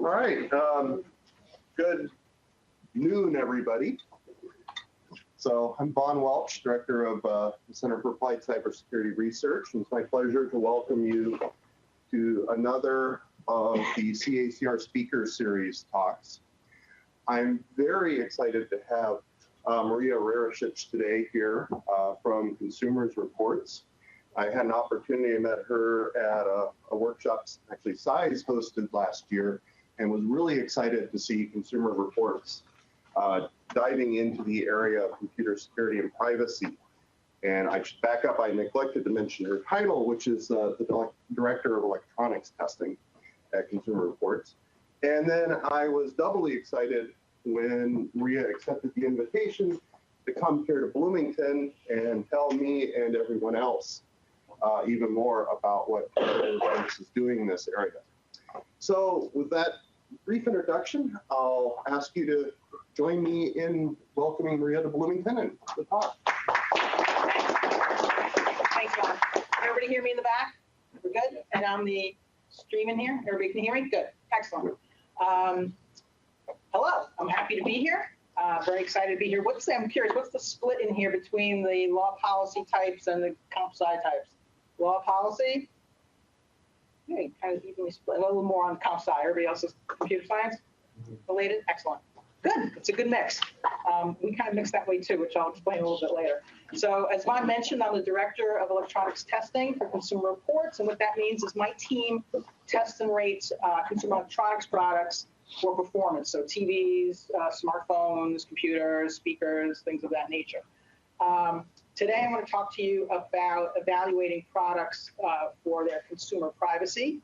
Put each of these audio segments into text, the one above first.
All right. Good noon, everybody. So I'm Vaughn Welch, Director of the Center for Applied Cybersecurity Research, and it's my pleasure to welcome you to another of the CACR Speaker Series talks. I'm very excited to have Maria Rerecich today here from Consumers Reports. I had an opportunity, I met her at a workshop, actually CISE hosted last year, and was really excited to see Consumer Reports diving into the area of computer security and privacy. And I should back up, I neglected to mention her title, which is the Director of Electronics Testing at Consumer Reports. And then I was doubly excited when Maria accepted the invitation to come here to Bloomington and tell me and everyone else even more about what Consumer Reports is doing in this area. So with that brief introduction, I'll ask you to join me in welcoming Maria to Bloomington and the talk. Thanks, Ron. Everybody hear me in the back? We're good? And on the stream in here, everybody can hear me? Good, excellent. Hello, I'm happy to be here. Very excited to be here. I'm curious, what's the split in here between the law policy types and the comp sci types? Law policy? Okay, kind of evenly split. A little more on comp sci. Everybody else is computer science related? Excellent. Good, it's a good mix. We kind of mix that way too, which I'll explain a little bit later. So as Vaughn mentioned, I'm the Director of Electronics Testing for Consumer Reports, and what that means is my team tests and rates consumer electronics products for performance, so TVs, smartphones, computers, speakers, things of that nature. Today, I'm going to talk to you about evaluating products for their consumer privacy,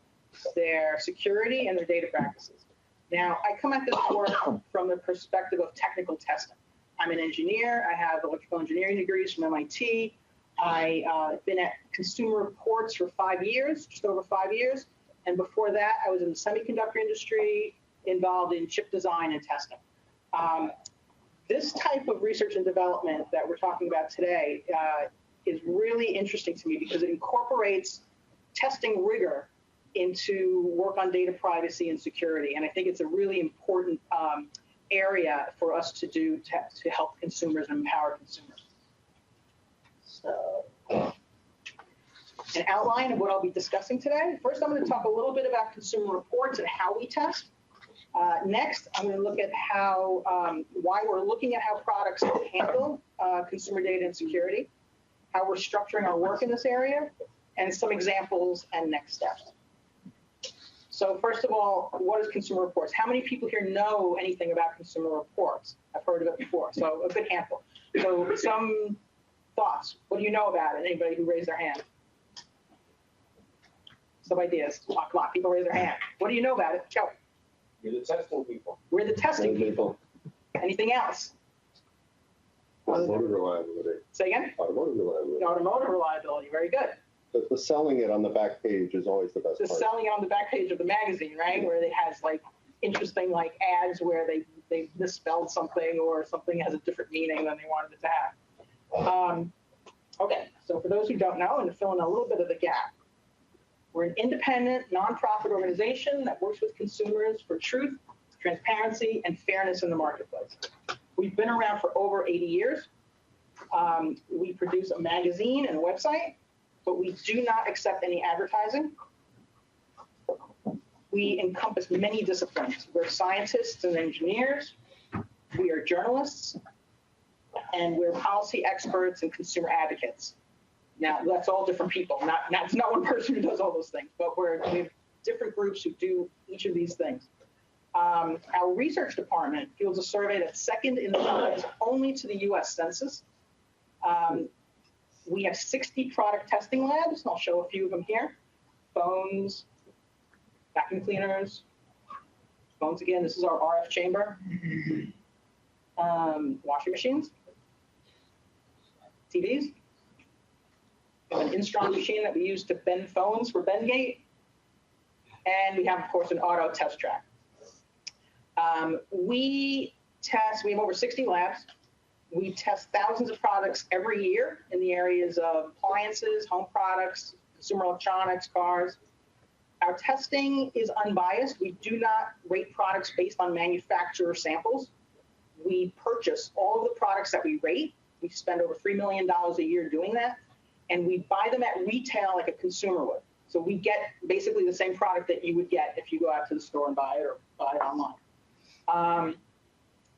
their security, and their data practices. Now, I come at this work from the perspective of technical testing. I'm an engineer. I have electrical engineering degrees from MIT. I've been at Consumer Reports for 5 years, just over 5 years. And before that, I was in the semiconductor industry, involved in chip design and testing. This type of research and development that we're talking about today is really interesting to me because it incorporates testing rigor into work on data privacy and security. And I think it's a really important area for us to do to help consumers and empower consumers. So, an outline of what I'll be discussing today. First, I'm going to talk a little bit about Consumer Reports and how we test. Next, I'm going to look at why we're looking at how products handle consumer data and security, how we're structuring our work in this area, and some examples and next steps. So first of all, what is Consumer Reports? How many people here know anything about Consumer Reports? I've heard of it before, so a good handful. So some thoughts. What do you know about it? Anybody who raised their hand? Some ideas. Come on, people raise their hand. What do you know about it? Go. We're the testing people. We're the testing people. Anything else? Automotive reliability. Say again? Automotive reliability. Automotive reliability. Very good. The selling it on the back page is always the best part. Selling it on the back page of the magazine, right? Where it has like interesting like ads where they misspelled something or something has a different meaning than they wanted it to have. Okay, so for those who don't know, and to fill in a little bit of the gap, we're an independent, nonprofit organization that works with consumers for truth, transparency, and fairness in the marketplace. We've been around for over 80 years. We produce a magazine and a website, but we do not accept any advertising. We encompass many disciplines. We're scientists and engineers. We are journalists, and we're policy experts and consumer advocates. Now, that's all different people. It's not one person who does all those things, but we have different groups who do each of these things. Our research department fields a survey that's second in the size only to the US Census. We have 60 product testing labs. I'll show a few of them here. Phones, vacuum cleaners, phones again. This is our RF chamber. Washing machines, TVs. We have an Instron machine that we use to bend phones for Bendgate. And we have, of course, an auto test track. We have over 60 labs. We test thousands of products every year in the areas of appliances, home products, consumer electronics, cars. Our testing is unbiased. We do not rate products based on manufacturer samples. We purchase all of the products that we rate. We spend over $3 million a year doing that. And we buy them at retail like a consumer would. So we get basically the same product that you would get if you go out to the store and buy it or buy it online.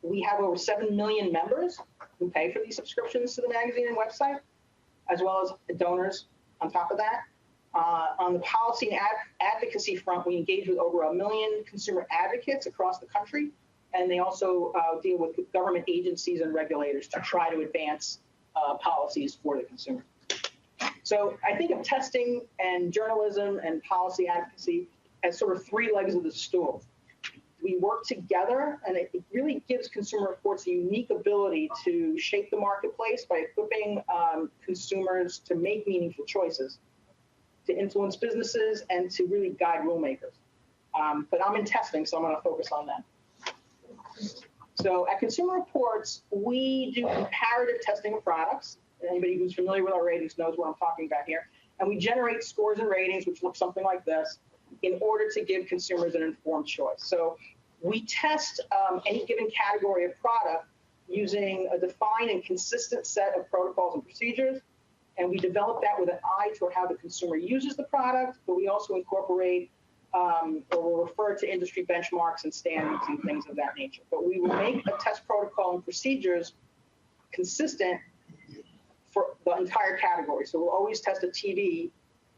We have over 7 million members who pay for these subscriptions to the magazine and website, as well as donors on top of that. On the policy and advocacy front, we engage with over 1 million consumer advocates across the country, and they also deal with government agencies and regulators to try to advance policies for the consumer. So I think of testing and journalism and policy advocacy as sort of 3 legs of the stool. We work together, and it really gives Consumer Reports a unique ability to shape the marketplace by equipping consumers to make meaningful choices, to influence businesses, and to really guide rulemakers. But I'm in testing, so I'm going to focus on that. So at Consumer Reports, we do comparative testing of products. Anybody who's familiar with our ratings knows what I'm talking about here. And we generate scores and ratings, which look something like this, in order to give consumers an informed choice. So we test any given category of product using a defined and consistent set of protocols and procedures. And we develop that with an eye toward how the consumer uses the product, but we also incorporate or will refer to industry benchmarks and standards and things of that nature. But we will make a test protocol and procedures consistent for the entire category. So we'll always test a TV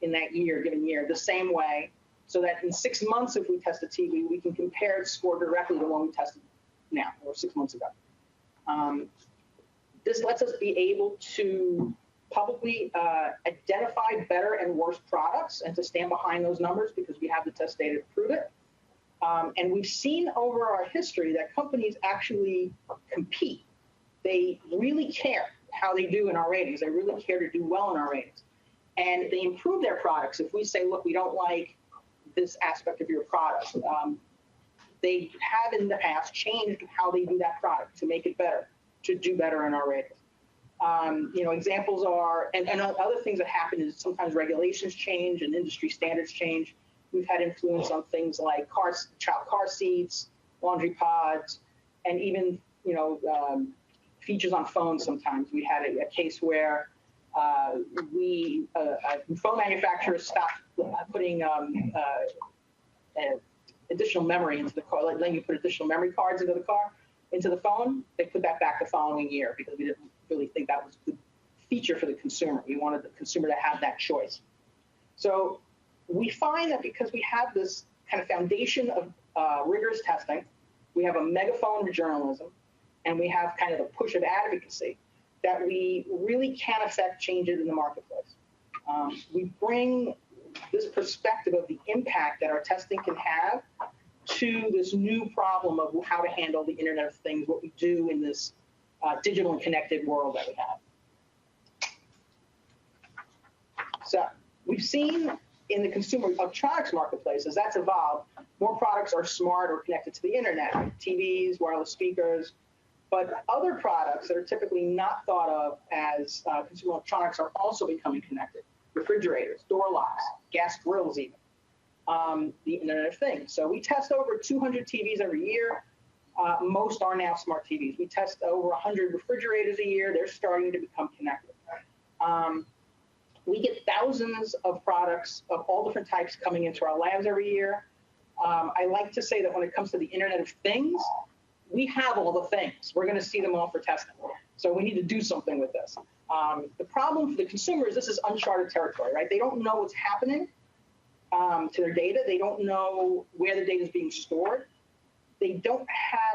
in that given year, the same way, so that in 6 months, if we test a TV, we can compare its score directly to the one we tested now or 6 months ago. This lets us be able to publicly identify better and worse products and to stand behind those numbers because we have the test data to prove it. And we've seen over our history that companies actually compete. They really care how they do in our ratings. They really care to do well in our ratings. And they improve their products. If we say, look, we don't like this aspect of your product, they have in the past changed how they do that product to make it better, to do better in our ratings. Examples are, and other things that happen is sometimes regulations change and industry standards change. We've had influence on things like child car seats, laundry pods, and even, features on phones sometimes. We had a case where phone manufacturers stopped putting additional memory into the car, letting you put additional memory cards into the phone. They put that back the following year because we didn't really think that was a good feature for the consumer. We wanted the consumer to have that choice. So we find that because we have this kind of foundation of rigorous testing, we have a megaphone of journalism, and we have kind of a push of advocacy, that we really can affect changes in the marketplace. We bring this perspective of the impact that our testing can have to this new problem of how to handle the Internet of Things, what we do in this digital and connected world that we have. So we've seen in the consumer electronics marketplace, as that's evolved, more products are smart or connected to the Internet, TVs, wireless speakers. But other products that are typically not thought of as consumer electronics are also becoming connected. Refrigerators, door locks, gas grills even, the Internet of Things. So we test over 200 TVs every year. Most are now smart TVs. We test over 100 refrigerators a year. They're starting to become connected. We get thousands of products of all different types coming into our labs every year. I like to say that when it comes to the Internet of Things, we have all the things. We're going to see them all for testing. So we need to do something with this. The problem for the consumer is this is uncharted territory, right? They don't know what's happening to their data. They don't know where the data is being stored.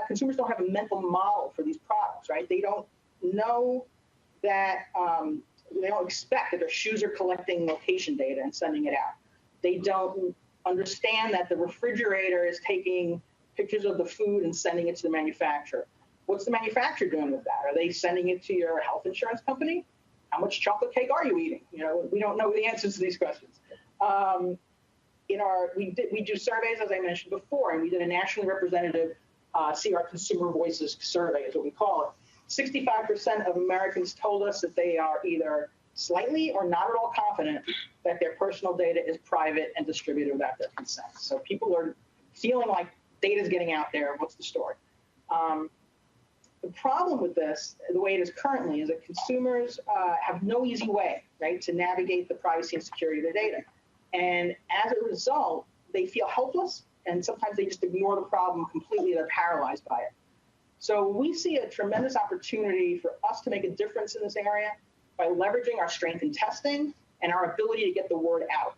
Consumers don't have a mental model for these products, right? They don't know that, they don't expect that their shoes are collecting location data and sending it out. They don't understand that the refrigerator is taking pictures of the food and sending it to the manufacturer. What's the manufacturer doing with that? Are they sending it to your health insurance company? How much chocolate cake are you eating? We don't know the answers to these questions. We do surveys, as I mentioned before, and we did a nationally representative CACR Consumer Voices survey, is what we call it. 65% of Americans told us that they are either slightly or not at all confident that their personal data is private and distributed without their consent. So people are feeling like data is getting out there. What's the story? The problem with this, the way it is currently, is that consumers have no easy way, right, to navigate the privacy and security of their data. And as a result, they feel helpless, and sometimes they just ignore the problem completely. They're paralyzed by it. So we see a tremendous opportunity for us to make a difference in this area by leveraging our strength in testing and our ability to get the word out.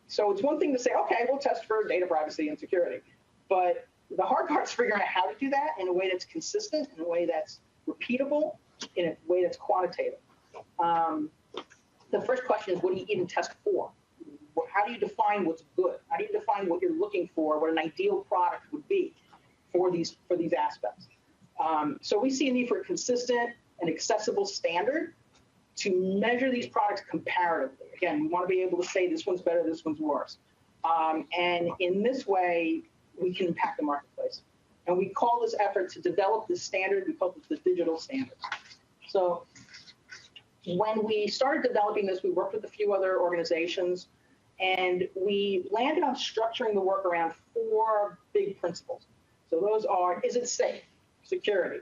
So it's one thing to say, okay, we'll test for data privacy and security. But the hard part is figuring out how to do that in a way that's consistent, in a way that's repeatable, in a way that's quantitative. The first question is, what do you even test for? How do you define what's good? How do you define what you're looking for, what an ideal product would be for these aspects? So we see a need for a consistent and accessible standard to measure these products comparatively. Again, we want to be able to say this one's better, this one's worse. And in this way, we can impact the marketplace. And we call this effort to develop this standard, we call it the digital standards. So when we started developing this, we worked with a few other organizations, and we landed on structuring the work around 4 big principles. So those are, is it safe? Security.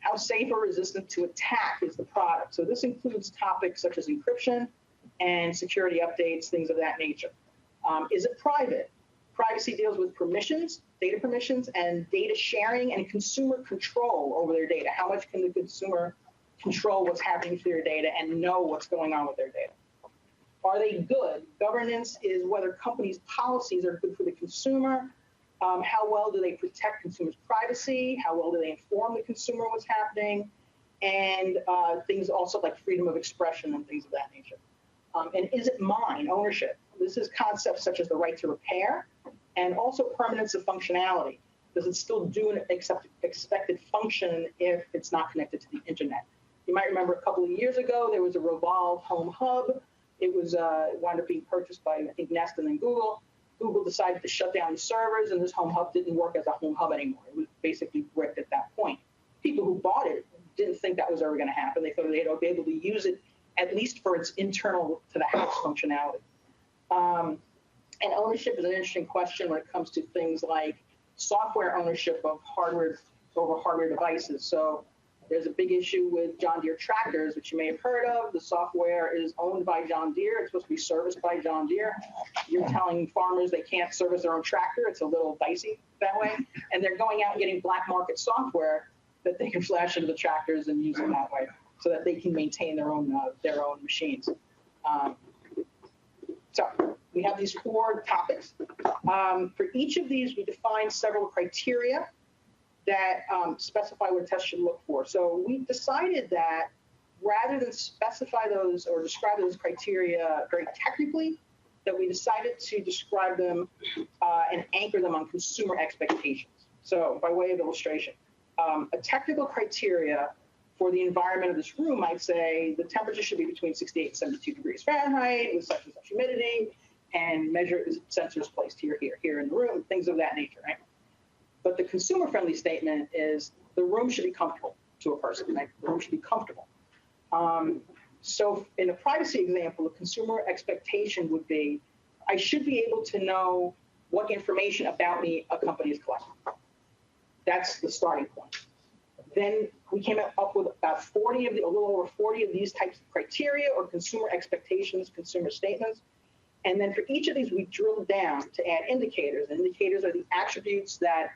How safe or resistant to attack is the product? So this includes topics such as encryption and security updates, things of that nature. Is it private? Privacy deals with permissions, data permissions, and data sharing and consumer control over their data. How much can the consumer control what's happening to their data and know what's going on with their data? Are they good? Governance is whether companies' policies are good for the consumer. How well do they protect consumers' privacy? How well do they inform the consumer what's happening? And things also like freedom of expression and things of that nature. And is it mine? Ownership. This is concepts such as the right to repair and also permanence of functionality. Does it still do an expected function if it's not connected to the internet? You might remember a couple of years ago, there was a Revolve Home Hub. It was wound up being purchased by, I think, Nest and then Google. Google decided to shut down the servers, and this Home Hub didn't work as a Home Hub anymore. It was basically bricked at that point. People who bought it didn't think that was ever going to happen. They thought they'd be able to use it at least for its internal to the house functionality. And ownership is an interesting question when it comes to things like software ownership of hardware over hardware devices. So there's a big issue with John Deere tractors, which you may have heard of. The software is owned by John Deere. It's supposed to be serviced by John Deere. You're telling farmers they can't service their own tractor. It's a little dicey that way. And they're going out and getting black market software that they can flash into the tractors and use it that way so that they can maintain their own machines. So we have these 4 topics. For each of these, we define several criteria that specify what a test should look for. So we decided that rather than specify those or describe those criteria very technically, that we decided to describe them and anchor them on consumer expectations. So by way of illustration, a technical criteria for the environment of this room might say the temperature should be between 68 and 72 degrees Fahrenheit with such and such humidity, and measure sensors placed here in the room, things of that nature, right? But the consumer-friendly statement is the room should be comfortable to a person, right? The room should be comfortable. So in a privacy example, the consumer expectation would be, I should be able to know what information about me a company is collecting. That's the starting point. Then we came up with about a little over 40 of these types of criteria or consumer expectations, consumer statements. And then for each of these, we drilled down to add indicators. Indicators are the attributes that,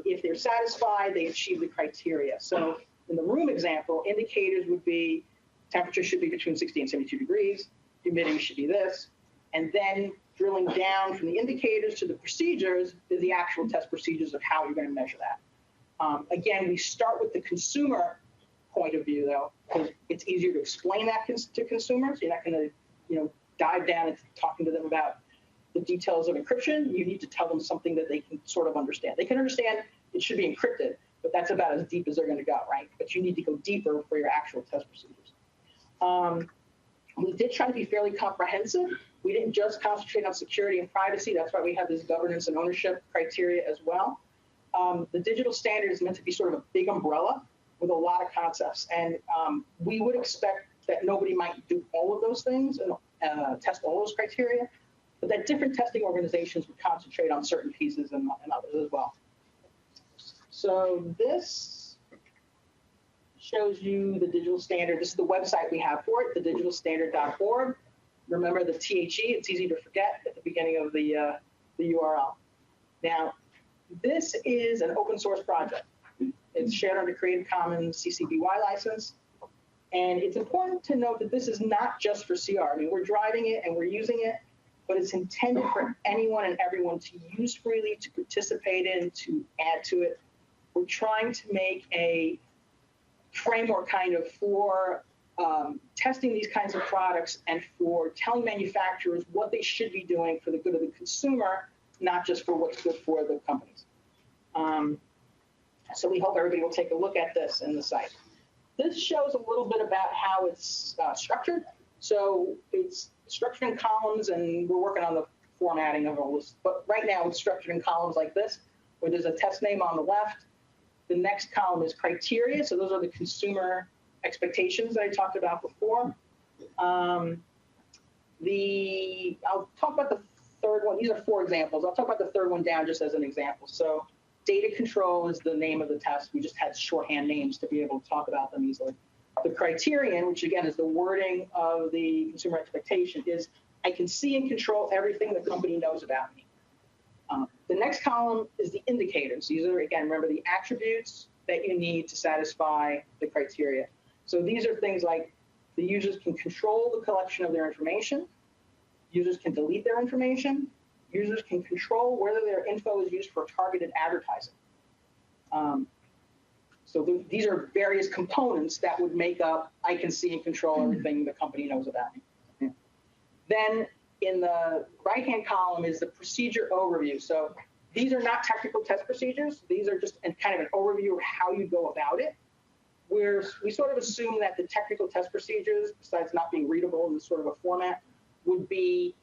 if they're satisfied, they achieve the criteria. So in the room example, indicators would be temperature should be between 60 and 72 degrees, humidity should be this, and then drilling down from the indicators to the procedures is the actual test procedures of how you're going to measure that. Again, we start with the consumer point of view, though, because it's easier to explain that to consumers. You're not going to, dive down into talking to them about the details of encryption. You need to tell them something that they can sort of understand. They can understand it should be encrypted, but that's about as deep as they're going to go, right? But you need to go deeper for your actual test procedures. We did try to be fairly comprehensive. We didn't just concentrate on security and privacy. That's why we have this governance and ownership criteria as well. The digital standard is meant to be sort of a big umbrella with a lot of concepts. And we would expect that nobody might do all of those things and test all those criteria, but that different testing organizations would concentrate on certain pieces and others as well. So this shows you the digital standard. This is the website we have for it, thedigitalstandard.org. Remember the THE, it's easy to forget at the beginning of the URL. Now, this is an open source project. It's shared under Creative Commons CC BY license. And it's important to note that this is not just for CR. I mean, we're driving it and we're using it, but it's intended for anyone and everyone to use freely, to participate in, to add to it. We're trying to make a framework kind of for testing these kinds of products and for telling manufacturers what they should be doing for the good of the consumer, not just for what's good for the companies. So we hope everybody will take a look at this in the site. This shows a little bit about how it's structured. So it's structured in columns, and we're working on the formatting of all this. But right now it's structured in columns like this, where there's a test name on the left. The next column is criteria. So those are the consumer expectations that I talked about before. I'll talk about the third one. These are 4 examples. I'll talk about the third one down just as an example. So data control is the name of the test. We just had shorthand names to be able to talk about them easily. The criterion, which again is the wording of the consumer expectation, is I can see and control everything the company knows about me. The next column is the indicators. These are, again, remember the attributes that you need to satisfy the criteria. So these are things like the users can control the collection of their information. Users can delete their information. Users can control whether their info is used for targeted advertising. So these are various components that would make up I can see and control everything the company knows about me. Then in the right-hand column is the procedure overview. So these are not technical test procedures. These are just kind of an overview of how you go about it. We sort of assume that the technical test procedures, besides not being readable in this sort of a format, would be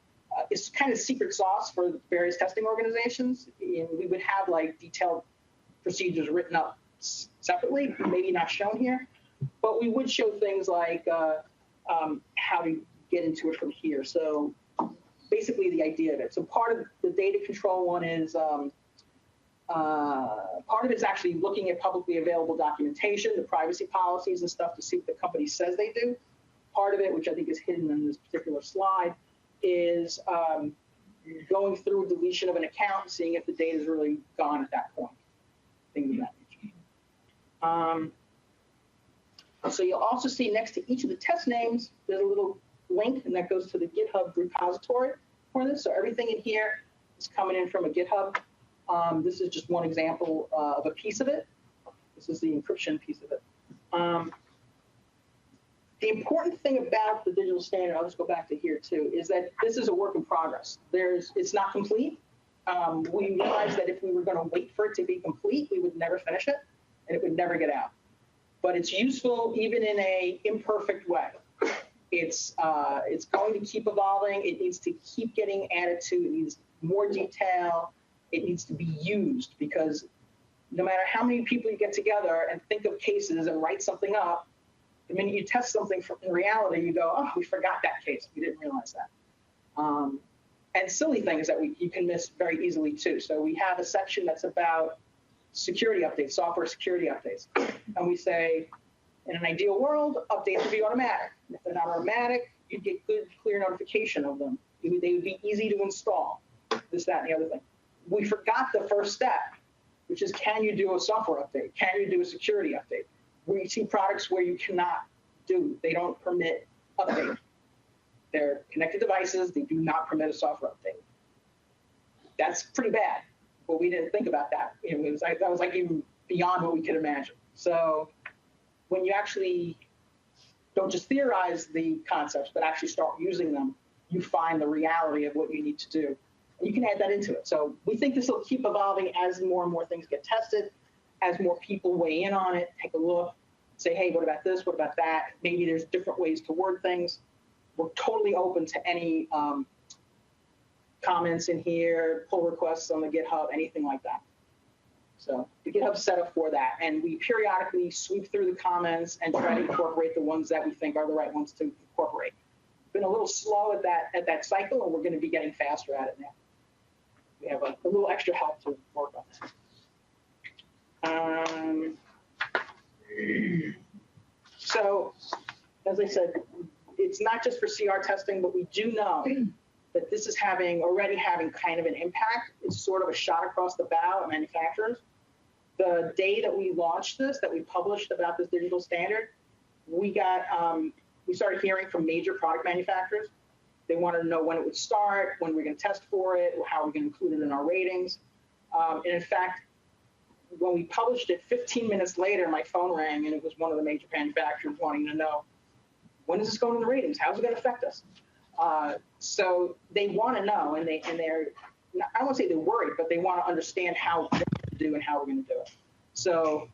it's kind of secret sauce for various testing organizations. And we would have like detailed procedures written up separately, maybe not shown here, but we would show things like how to get into it from here. So basically the idea of it. So part of the data control one is, part of it's actually looking at publicly available documentation, the privacy policies and stuff to see what the company says they do. Part of it, which I think is hidden in this particular slide, is going through deletion of an account and seeing if the data is really gone at that point. Things of that nature. So you'll also see next to each of the test names, there's a little link, and that goes to the GitHub repository for this. So everything in here is coming in from a GitHub. This is just one example of a piece of it. This is the encryption piece of it. The important thing about the digital standard, I'll just go back to here too, is that this is a work in progress. It's not complete. We realized that if we were going to wait for it to be complete, we would never finish it, and it would never get out. But it's useful even in a imperfect way. It's going to keep evolving. It needs to keep getting added to. It needs more detail. It needs to be used, because no matter how many people you get together and think of cases and write something up, the minute you test something in reality, you go, oh, we forgot that case. We didn't realize that. And silly things that you can miss very easily too. So we have a section that's about security updates, software security updates. And we say, in an ideal world, updates would be automatic. If they're not automatic, you'd get good, clear notification of them. They would be easy to install, this, that, and the other thing. We forgot the first step, which is, can you do a software update? Can you do a security update? We see products where you cannot do, they don't permit update. They're connected devices, they do not permit a software update. That's pretty bad, but we didn't think about that. That was like even beyond what we could imagine. So when you actually don't just theorize the concepts, but actually start using them, you find the reality of what you need to do. And you can add that into it. So we think this will keep evolving as more and more things get tested, as more people weigh in on it, take a look, say, hey, what about this? What about that? Maybe there's different ways to word things. We're totally open to any comments in here, pull requests on the GitHub, anything like that. So the GitHub set up for that, and we periodically sweep through the comments and try to incorporate the ones that we think are the right ones to incorporate. Been a little slow at that cycle, and we're going to be getting faster at it now. We have a little extra help to work on. So, as I said, it's not just for CR testing, but we do know that this is already having kind of an impact. It's sort of a shot across the bow at manufacturers. The day that we launched this, that we published about this digital standard, we started hearing from major product manufacturers. They wanted to know when it would start, when we're going to test for it, how we're going to include it in our ratings. And in fact, when we published it, 15 minutes later, my phone rang, and it was one of the major manufacturers wanting to know, when is this going in the ratings? How's it going to affect us? So they want to know, and they're, I won't say they're worried, but they want to understand how we're going to do and how we're going to do it. So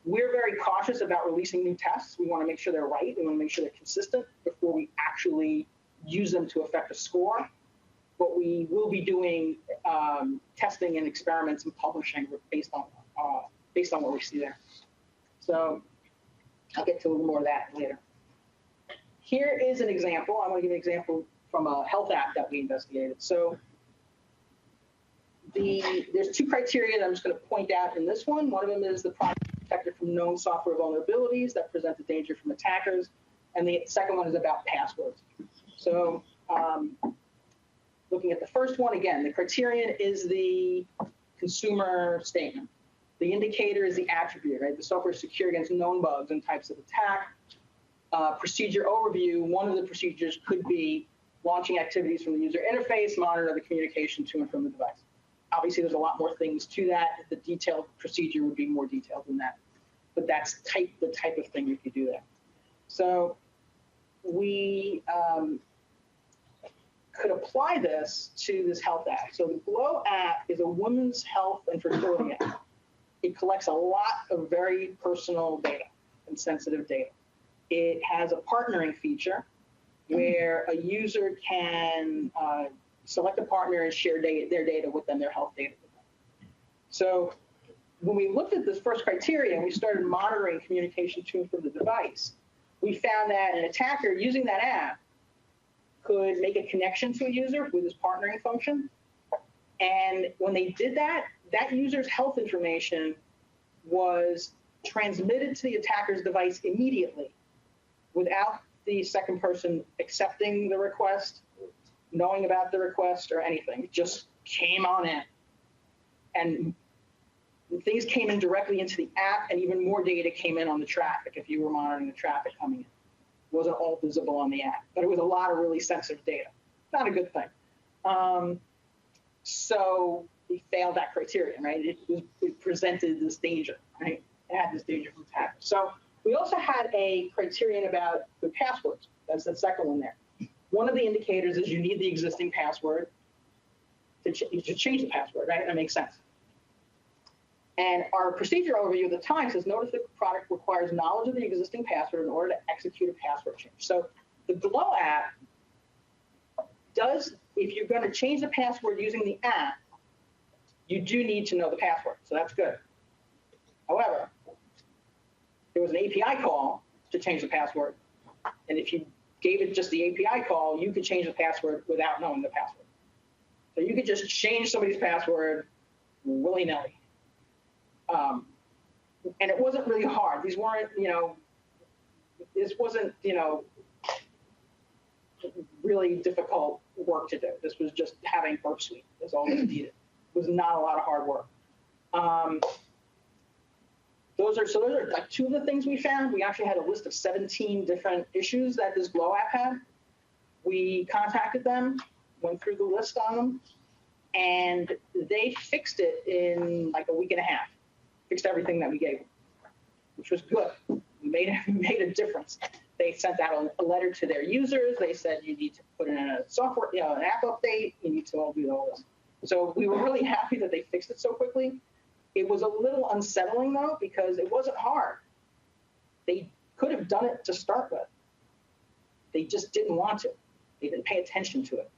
we're very cautious about releasing new tests. We want to make sure they're right. We want to make sure they're consistent before we actually use them to affect a score. But we will be doing testing and experiments and publishing based on what we see there. So I'll get to a little more of that later. Here is an example. I want to give an example from a health app that we investigated. So there's two criteria that I'm just going to point out in this one. One of them is the product protected from known software vulnerabilities that present a danger from attackers. And the second one is about passwords. So looking at the first one, again, the criterion is the consumer statement. The indicator is the attribute, right? The software is secure against known bugs and types of attack. Procedure overview, one of the procedures could be launching activities from the user interface, monitor the communication to and from the device. Obviously, there's a lot more things to that. The detailed procedure would be more detailed than that. But that's the type of thing you could do there. So we could apply this to this health app. So the Glow app is a women's health and fertility app. It collects a lot of very personal data and sensitive data. It has a partnering feature where a user can select a partner and share their data with them, their health data with them. So when we looked at this first criteria and we started monitoring communication to and from the device, we found that an attacker using that app could make a connection to a user with this partnering function. And when they did that, that user's health information was transmitted to the attacker's device immediately without the second person accepting the request, knowing about the request, or anything. It just came on in. And things came in directly into the app, and even more data came in on the traffic if you were monitoring the traffic coming in. It wasn't all visible on the app, but it was a lot of really sensitive data. Not a good thing. So we failed that criterion, right? It presented this danger, right? It had this danger from attackers. So we also had a criterion about the passwords. That's the second one there. One of the indicators is you need the existing password to change the password, right? That makes sense. And our procedure overview at the time says, notice that the product requires knowledge of the existing password in order to execute a password change. So the Glow app does, if you're going to change the password using the app, you do need to know the password. So that's good. However, there was an API call to change the password. And if you gave it just the API call, you could change the password without knowing the password. So you could just change somebody's password willy-nilly. And it wasn't really hard. These weren't, this wasn't, really difficult work to do. This was just having Burp Suite. That's all it needed. It was not a lot of hard work. Those are like two of the things we found. We actually had a list of 17 different issues that this Glow app had. We contacted them, went through the list on them, and they fixed it in like a week and a half. Fixed everything that we gave them, which was good. We made a difference. They sent out a letter to their users. They said you need to put in a software, an app update. You need to all do all this. So we were really happy that they fixed it so quickly. It was a little unsettling though, because it wasn't hard. They could have done it to start with. They just didn't want to. They didn't pay attention to it.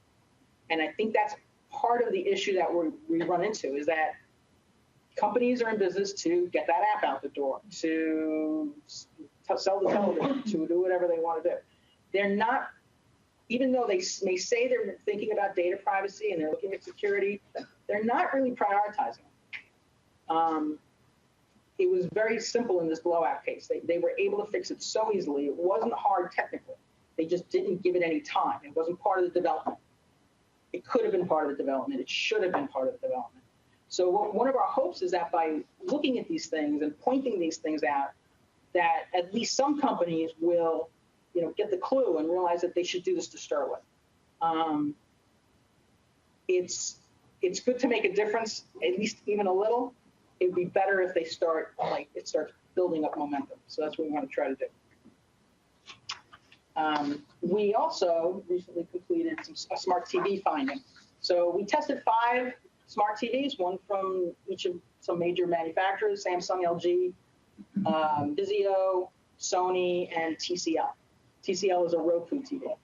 And I think that's part of the issue that we run into, is that companies are in business to get that app out the door, to sell the television, to do whatever they want to do. They're not, even though they may say they're thinking about data privacy and they're looking at security, they're not really prioritizing it. It was very simple in this blowout case. They were able to fix it so easily. It wasn't hard technically. They just didn't give it any time. It wasn't part of the development. It could have been part of the development. It should have been part of the development. So one of our hopes is that by looking at these things and pointing these things out, that at least some companies will, get the clue and realize that they should do this to start with. It's good to make a difference, at least even a little. It'd be better if they start, it starts building up momentum. So that's what we want to try to do. We also recently completed a smart TV finding. So we tested 5 smart TVs, one from each of some major manufacturers: Samsung, LG, Vizio, Sony, and TCL. TCL is a Roku TV.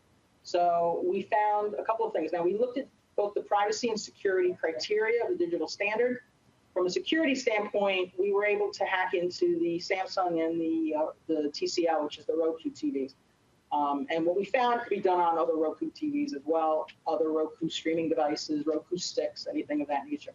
So we found a couple of things. Now, we looked at both the privacy and security criteria of the digital standard. From a security standpoint, we were able to hack into the Samsung and the TCL, which is the Roku TVs. And what we found could be done on other Roku TVs as well, other Roku streaming devices, Roku sticks, anything of that nature.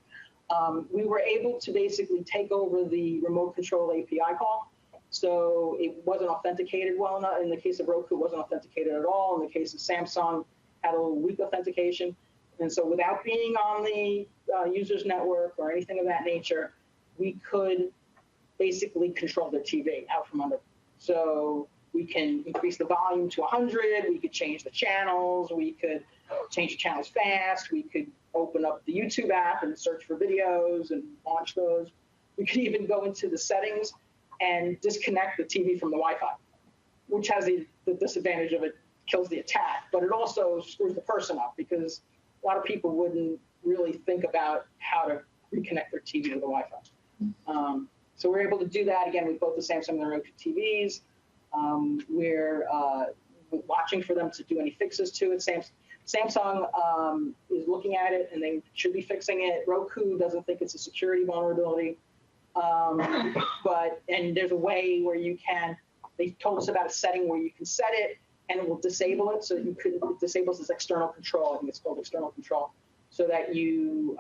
We were able to basically take over the remote control API call. So it wasn't authenticated well enough. In the case of Roku, it wasn't authenticated at all. In the case of Samsung, had a little weak authentication. And so without being on the user's network or anything of that nature, we could basically control the TV out from under. So we can increase the volume to 100. We could change the channels. We could change the channels fast. We could open up the YouTube app and search for videos and launch those. We could even go into the settings and disconnect the TV from the Wi-Fi, which has the disadvantage of it kills the attack, but it also screws the person up because a lot of people wouldn't really think about how to reconnect their TV to the Wi-Fi. So we're able to do that again with both the Samsung and the Roku TVs. We're watching for them to do any fixes to it. Samsung is looking at it, and they should be fixing it. Roku doesn't think it's a security vulnerability. And there's a way where you can, they told us about a setting where you can set it, and it will disable it. So it disables this external control. I think it's called external control, so that you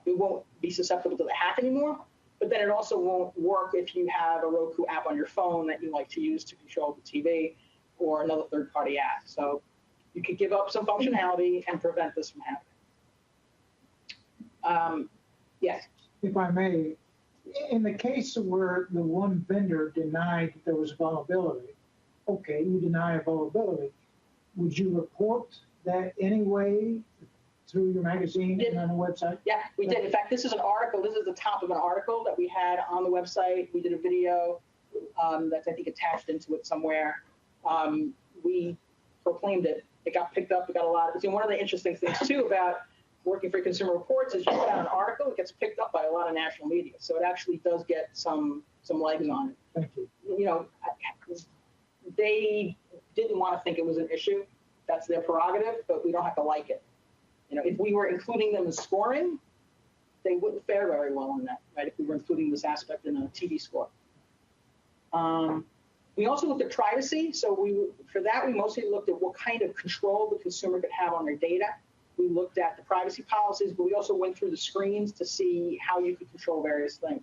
it won't be susceptible to the hack anymore. But then it also won't work if you have a Roku app on your phone that you like to use to control the TV or another third-party app. So you could give up some functionality and prevent this from happening. Yes. If I may, in the case where the one vendor denied that there was vulnerability, okay, you deny a vulnerability. Would you report that anyway through your magazine and on the website? Yeah, we did. In fact, this is an article. This is the top of an article that we had on the website. We did a video that's, I think, attached into it somewhere. We proclaimed it. It got picked up. We got a lot of it. One of the interesting things, too, about working for Consumer Reports is you put out an article, it gets picked up by a lot of national media. So it actually does get some legs on it. Thank you. They didn't want to think it was an issue. That's their prerogative, but we don't have to like it. If we were including them in scoring, they wouldn't fare very well in that, right? If we were including this aspect in a TV score. We also looked at privacy. So for that, we mostly looked at what kind of control the consumer could have on their data. We looked at the privacy policies, but we also went through the screens to see how you could control various things.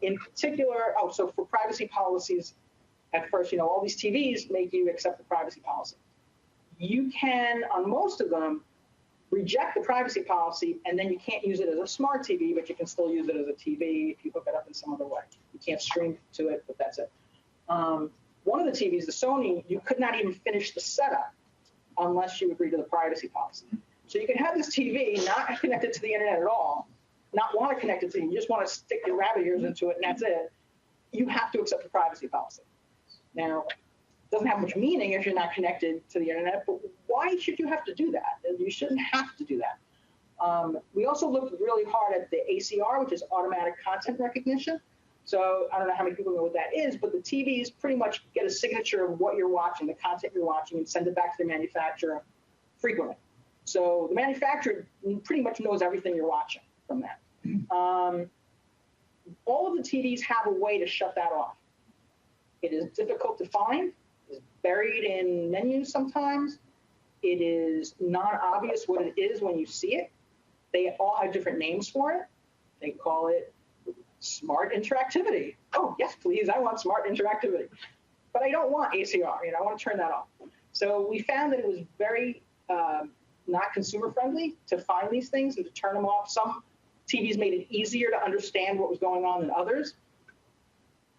In particular, so for privacy policies, at first, all these TVs make you accept the privacy policy. You can, on most of them, reject the privacy policy, and then you can't use it as a smart TV, but you can still use it as a TV if you hook it up in some other way. You can't stream to it, but that's it. One of the TVs, the Sony, you could not even finish the setup unless you agree to the privacy policy. So you can have this TV not connected to the internet at all, not want to connect it to you, you just want to stick your rabbit ears into it, and that's it. You have to accept the privacy policy. Now, it doesn't have much meaning if you're not connected to the internet, but why should you have to do that? You shouldn't have to do that. We also looked really hard at the ACR, which is automatic content recognition. So I don't know how many people know what that is, but the TVs pretty much get a signature of what you're watching, the content you're watching, and send it back to the manufacturer frequently. So the manufacturer pretty much knows everything you're watching, from that. All of the TVs have a way to shut that off. It is difficult to find. It's buried in menus sometimes. It is not obvious what it is when you see it. They all have different names for it. They call it smart interactivity. Oh, yes, please, I want smart interactivity. But I don't want ACR, I want to turn that off. So we found that it was very not consumer friendly to find these things and to turn them off. Some TVs made it easier to understand what was going on than others.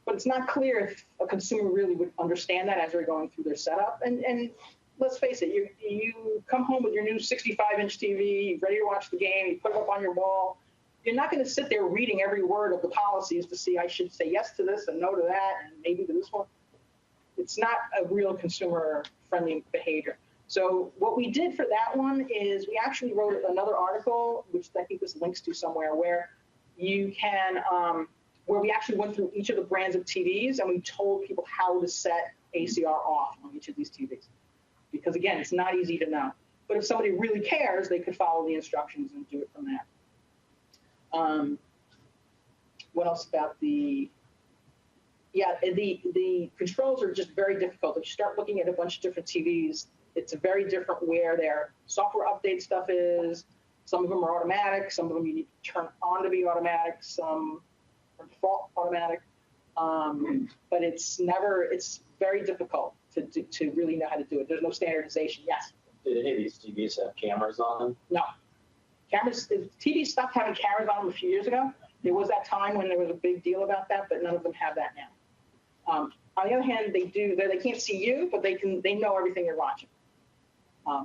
But it's not clear if a consumer really would understand that as they're going through their setup. And let's face it, you come home with your new 65-inch TV, ready to watch the game, you put it up on your wall. You're not going to sit there reading every word of the policies to see I should say yes to this and no to that and maybe to this one. It's not a real consumer-friendly behavior. So what we did for that one is we actually wrote another article, which I think this links to somewhere, where you can where we actually went through each of the brands of TVs and we told people how to set ACR off on each of these TVs. Because again, it's not easy to know. But if somebody really cares, they could follow the instructions and do it from that. What else about the controls are just very difficult. If you start looking at a bunch of different TVs, it's very different where their software update stuff is. Some of them are automatic. Some of them you need to turn on to be automatic. Some are default automatic. But it's very difficult to really know how to do it. There's no standardization. Yes? Did any of these TVs have cameras on them? No. TVs stopped having cameras on them a few years ago. There was that time when there was a big deal about that, but none of them have that now. On the other hand, they do. They can't see you, but they know everything you're watching,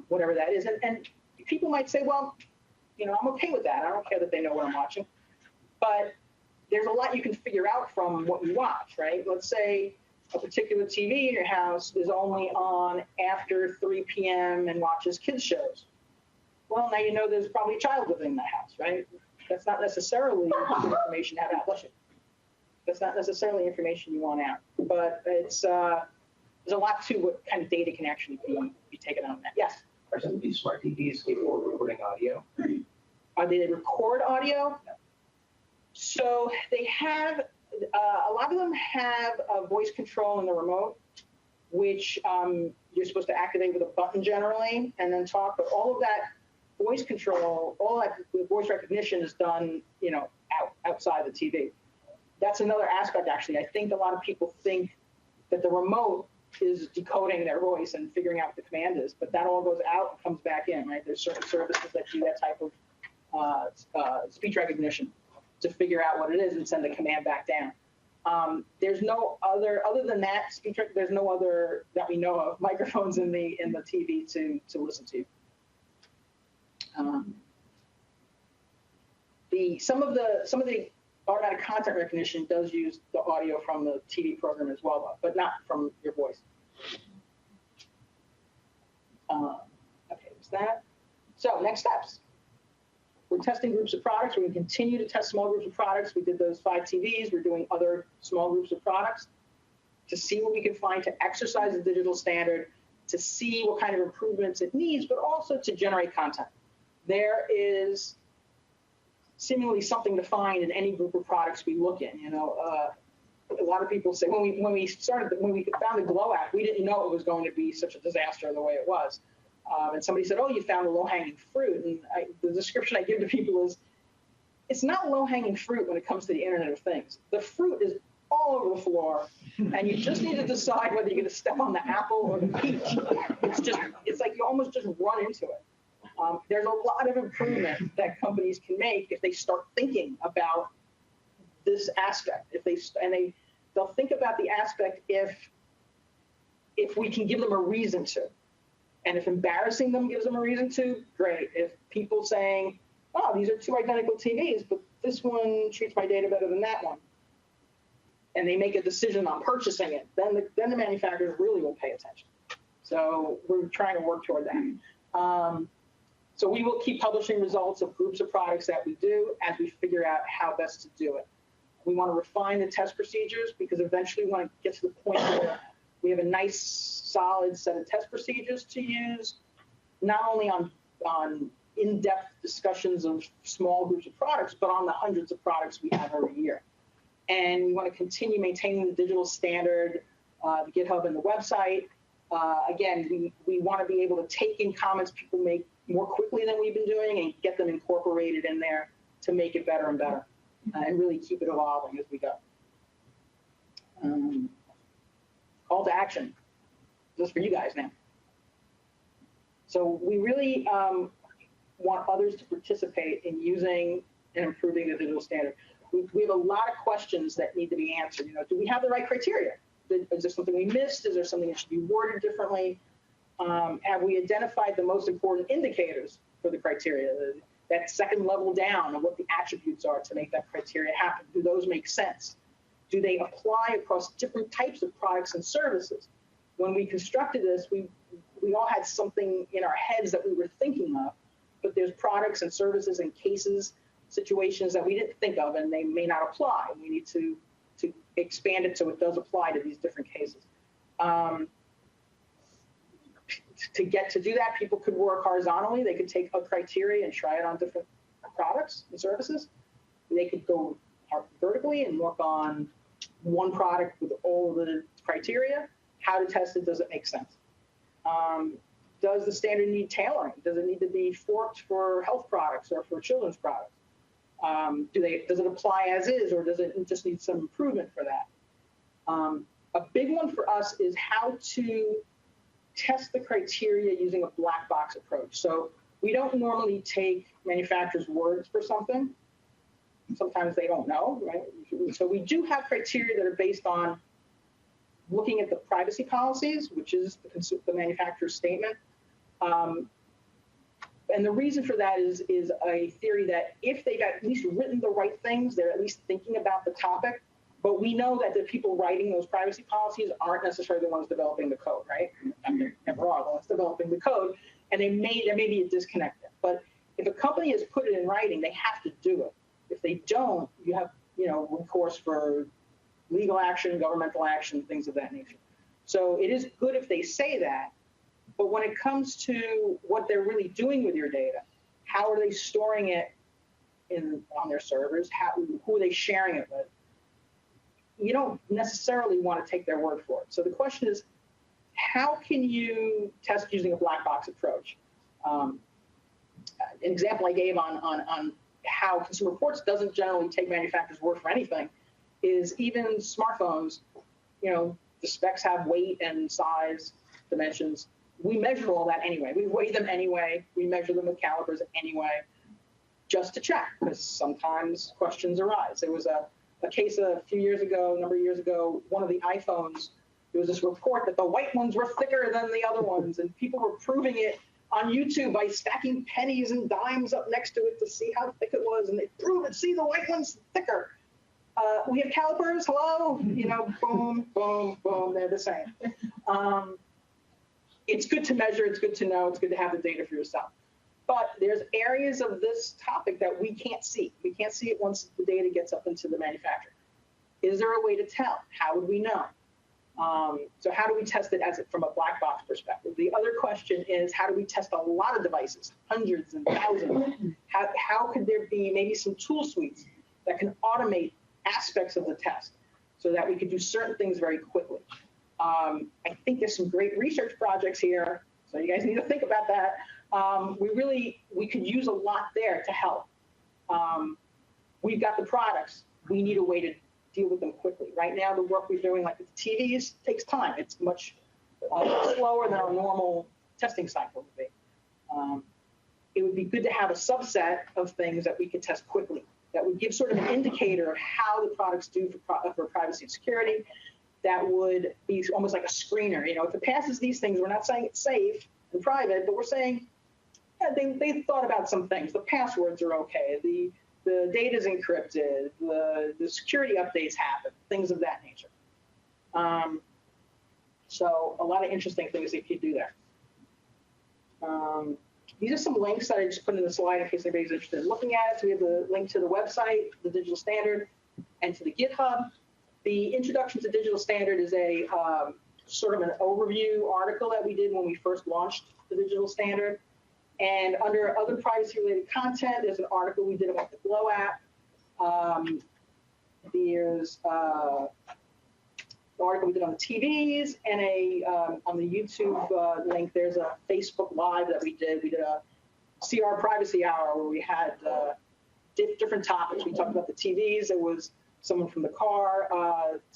whatever that is. And people might say, well, I'm okay with that. I don't care that they know what I'm watching. But there's a lot you can figure out from what you watch, right? Let's say a particular TV in your house is only on after 3 p.m. and watches kids shows. Well, now you know there's probably a child living in that house, right? That's not necessarily information to have out. That's not necessarily information you want out. But it's there's a lot to what kind of data can actually be taken out of that. Yes? Are some of these smart TVs capable of recording audio? Are they record audio? So they have, a lot of them have a voice control in the remote, which you're supposed to activate with a button generally and then talk. But all of that voice control, all that voice recognition is done, outside the TV. That's another aspect, actually. I think a lot of people think that the remote is decoding their voice and figuring out what the command is, but that all goes out and comes back in, right? There's certain services that do that type of speech recognition to figure out what it is and send the command back down. There's no other than that there's no other that we know of microphones in the TV to listen to. Some of the automatic content recognition does use the audio from the TV program as well, but not from your voice. Okay, there's that. So next steps. We're testing groups of products. We're going to continue to test small groups of products. We did those 5 TVs. We're doing other small groups of products to see what we can find to exercise the digital standard, to see what kind of improvements it needs, but also to generate content. There is seemingly something to find in any group of products we look in. A lot of people say when we found the Glow app, we didn't know it was going to be such a disaster the way it was. And somebody said, "Oh, you found a low-hanging fruit." And the description I give to people is, it's not low-hanging fruit when it comes to the Internet of Things. The fruit is all over the floor, and you just need to decide whether you're going to step on the apple or the peach. It's like you almost just run into it. There's a lot of improvement that companies can make if they start thinking about this aspect. They'll think about the aspect if we can give them a reason to. And if embarrassing them gives them a reason to, great. If people saying, "Oh, these are 2 identical TVs, but this one treats my data better than that one," and they make a decision on purchasing it, then the manufacturers really will pay attention. So we're trying to work toward that. So we will keep publishing results of groups of products that we do as we figure out how best to do it. We want to refine the test procedures because eventually we want to get to the point where we have a nice, solid set of test procedures to use, not only on in-depth discussions of small groups of products, but on the hundreds of products we have every year. And we want to continue maintaining the digital standard, the GitHub and the website. Again, we want to be able to take in comments people make more quickly than we've been doing and get them incorporated in there to make it better and better, and really keep it evolving as we go. Call to action. This is for you guys now. So we really want others to participate in using and improving the digital standard. We have a lot of questions that need to be answered. You know, do we have the right criteria? Is there something we missed? Is there something that should be worded differently? Have we identified the most important indicators for the criteria? That second level down of what the attributes are to make that criteria happen. Do those make sense? Do they apply across different types of products and services? When we constructed this, we all had something in our heads that we were thinking of, but there's products and services and cases, situations that we didn't think of, and they may not apply. We need to expand it so it does apply to these different cases. To do that, people could work horizontally. They could take a criteria and try it on different products and services. They could go vertically and work on one product with all of the criteria. How to test it, does it make sense? Does the standard need tailoring? Does it need to be forked for health products or for children's products? Does it apply as is, or does it just need some improvement for that? A big one for us is how to test the criteria using a black box approach. So we don't normally take manufacturers' words for something. Sometimes they don't know, right? So we do have criteria that are based on looking at the privacy policies, which is the manufacturer's statement. And the reason for that is a theory that if they've at least written the right things, they're at least thinking about the topic. But we know that the people writing those privacy policies aren't necessarily the ones developing the code, right? I mean, never are the ones developing the code, and there may be a disconnect there. But if a company has put it in writing, they have to do it. If they don't, you have recourse for legal action, governmental action, things of that nature. So it is good if they say that. But when it comes to what they're really doing with your data, how are they storing it on their servers? Who are they sharing it with? You don't necessarily want to take their word for it. So the question is, how can you test using a black box approach? An example I gave on how Consumer Reports doesn't generally take manufacturers' word for anything is even smartphones, the specs have weight and size, dimensions. We measure all that anyway. We weigh them anyway. We measure them with calipers anyway, just to check, because sometimes questions arise. There was a case a number of years ago, one of the iPhones, there was this report that the white ones were thicker than the other ones, and people were proving it on YouTube by stacking pennies and dimes up next to it to see how thick it was, and they prove it, see the white one's thicker. We have calipers, hello, boom, boom, boom, they're the same. It's good to measure, it's good to know, it's good to have the data for yourself. But there's areas of this topic that we can't see. We can't see it once the data gets up into the manufacturer. Is there a way to tell? How would we know? So how do we test it from a black box perspective? The other question is, how do we test a lot of devices, hundreds and thousands? How could there be maybe some tool suites that can automate aspects of the test so that we could do certain things very quickly? I think there's some great research projects here, so you guys need to think about that. We could use a lot there to help. We've got the products. We need a way to deal with them quickly. Right now, the work we're doing, like with the TVs, takes time. It's much slower than our normal testing cycle would be. It would be good to have a subset of things that we could test quickly that would give sort of an indicator of how the products do for privacy and security. That would be almost like a screener. If it passes these things, we're not saying it's safe and private, but we're saying, yeah, they thought about some things. The passwords are okay. The data's encrypted. The security updates happen. Things of that nature. So a lot of interesting things that you could do there. These are some links that I just put in the slide in case anybody's interested in looking at it. So we have the link to the website, the digital standard, and to the GitHub. The Introduction to Digital Standard is a sort of an overview article that we did when we first launched the digital standard. And under other privacy-related content, there's an article we did about the Glow app. There's the article we did on the TVs, and on the YouTube link, there's a Facebook Live that we did. We did a CR Privacy Hour where we had different topics. We talked about the TVs. There was someone from the car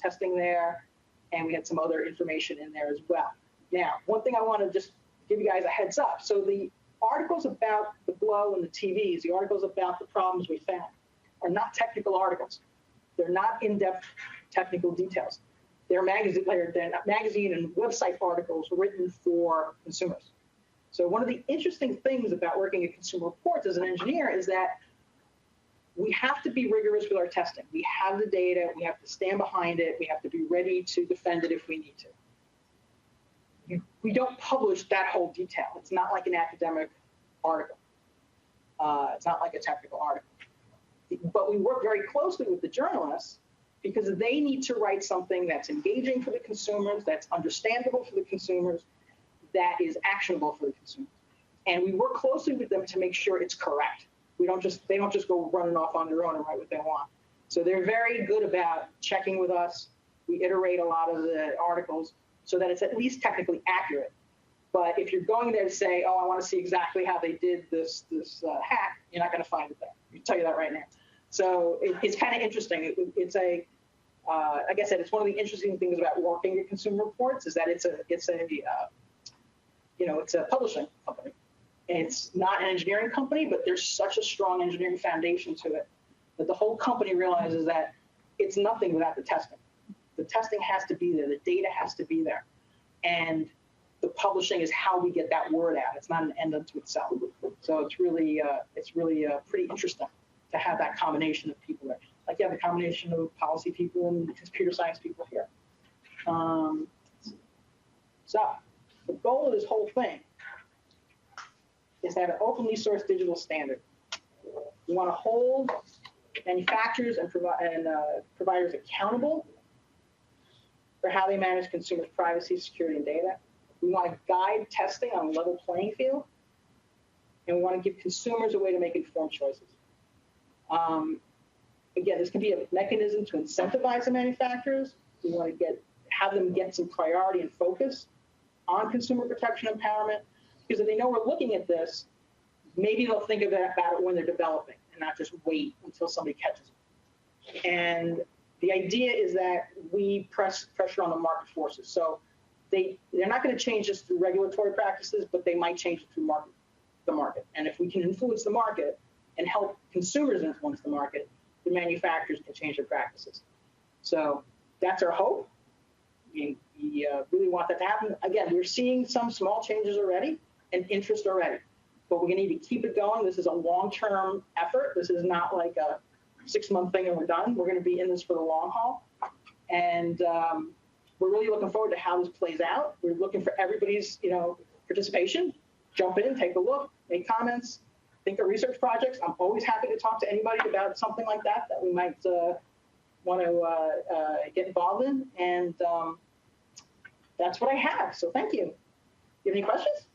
testing there, and we had some other information in there as well. Now, one thing I want to just give you guys a heads up. So the articles about the Glow and the TVs, the articles about the problems we found, are not technical articles. They're not in-depth technical details. They're magazine and website articles written for consumers. So one of the interesting things about working at Consumer Reports as an engineer is that we have to be rigorous with our testing. We have the data, we have to stand behind it, we have to be ready to defend it if we need to. We don't publish that whole detail. It's not like an academic article. It's not like a technical article. But we work very closely with the journalists because they need to write something that's engaging for the consumers, that's understandable for the consumers, that is actionable for the consumers. And we work closely with them to make sure it's correct. They don't just go running off on their own and write what they want. So they're very good about checking with us. We iterate a lot of the articles so that it's at least technically accurate. But if you're going there to say, oh, I want to see exactly how they did this hack, you're not going to find it there. I can tell you that right now. So it's kind of interesting. It's like I said, it's one of the interesting things about working at Consumer Reports is that it's a publishing company. It's not an engineering company, but there's such a strong engineering foundation to it that the whole company realizes that it's nothing without the testing. The testing has to be there. The data has to be there. And the publishing is how we get that word out. It's not an end unto itself. So it's really pretty interesting to have that combination of people there. Like you have a combination of policy people and computer science people here. So the goal of this whole thing is to have an openly sourced digital standard. We want to hold manufacturers and providers accountable for how they manage consumers' privacy, security, and data. We want to guide testing on a level playing field, and we want to give consumers a way to make informed choices. Again, this can be a mechanism to incentivize the manufacturers. We want to have them get some priority and focus on consumer protection empowerment, because if they know we're looking at this, maybe they'll think about it when they're developing and not just wait until somebody catches it. And the idea is that we press pressure on the market forces. So they're not going to change this through regulatory practices, but they might change it through the market. And if we can influence the market and help consumers influence the market, the manufacturers can change their practices. So that's our hope. We really want that to happen. Again, we're seeing some small changes already and interest already, but we're going to need to keep it going. This is a long-term effort. This is not like a 6-month thing and we're done. We're going to be in this for the long haul. And we're really looking forward to how this plays out. We're looking for everybody's participation. Jump in, take a look, make comments, think of research projects. I'm always happy to talk to anybody about something like that we might want to get involved in. And that's what I have. So thank you. You have any questions?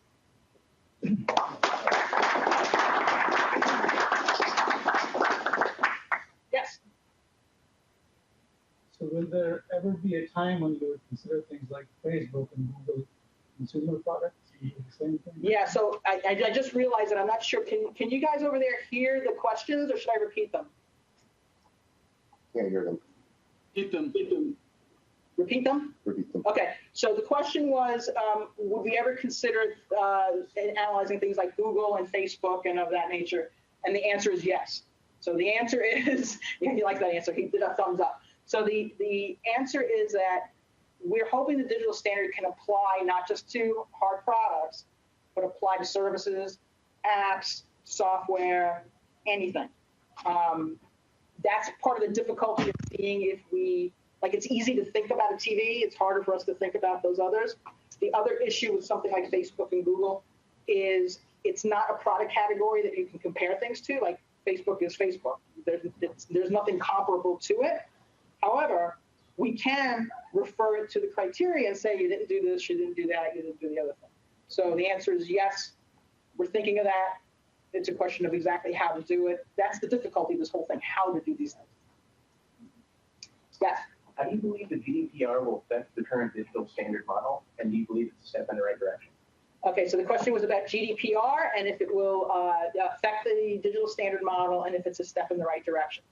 Yes. So will there ever be a time when you would consider things like Facebook and Google consumer products? The same thing? Yeah, so I just realized that I'm not sure. Can you guys over there hear the questions, or should I repeat them? Can't hear them. Repeat them? Repeat them. Okay, so the question was, would we ever consider analyzing things like Google and Facebook and of that nature? And the answer is yes. So the answer is, he likes that answer. He did a thumbs up. So the answer is that we're hoping the digital standard can apply not just to hard products, but apply to services, apps, software, anything. That's part of the difficulty of seeing if it's easy to think about a TV. It's harder for us to think about those others. The other issue with something like Facebook and Google is it's not a product category that you can compare things to. Like Facebook is Facebook. There's nothing comparable to it. However, we can refer it to the criteria and say, you didn't do this, you didn't do that, you didn't do the other thing. So the answer is yes. we're thinking of that. It's a question of exactly how to do it. That's the difficulty of this whole thing, how to do these things. Yes. How do you believe the GDPR will affect the current digital standard model? And do you believe it's a step in the right direction? Okay, so the question was about GDPR and if it will affect the digital standard model and if it's a step in the right direction.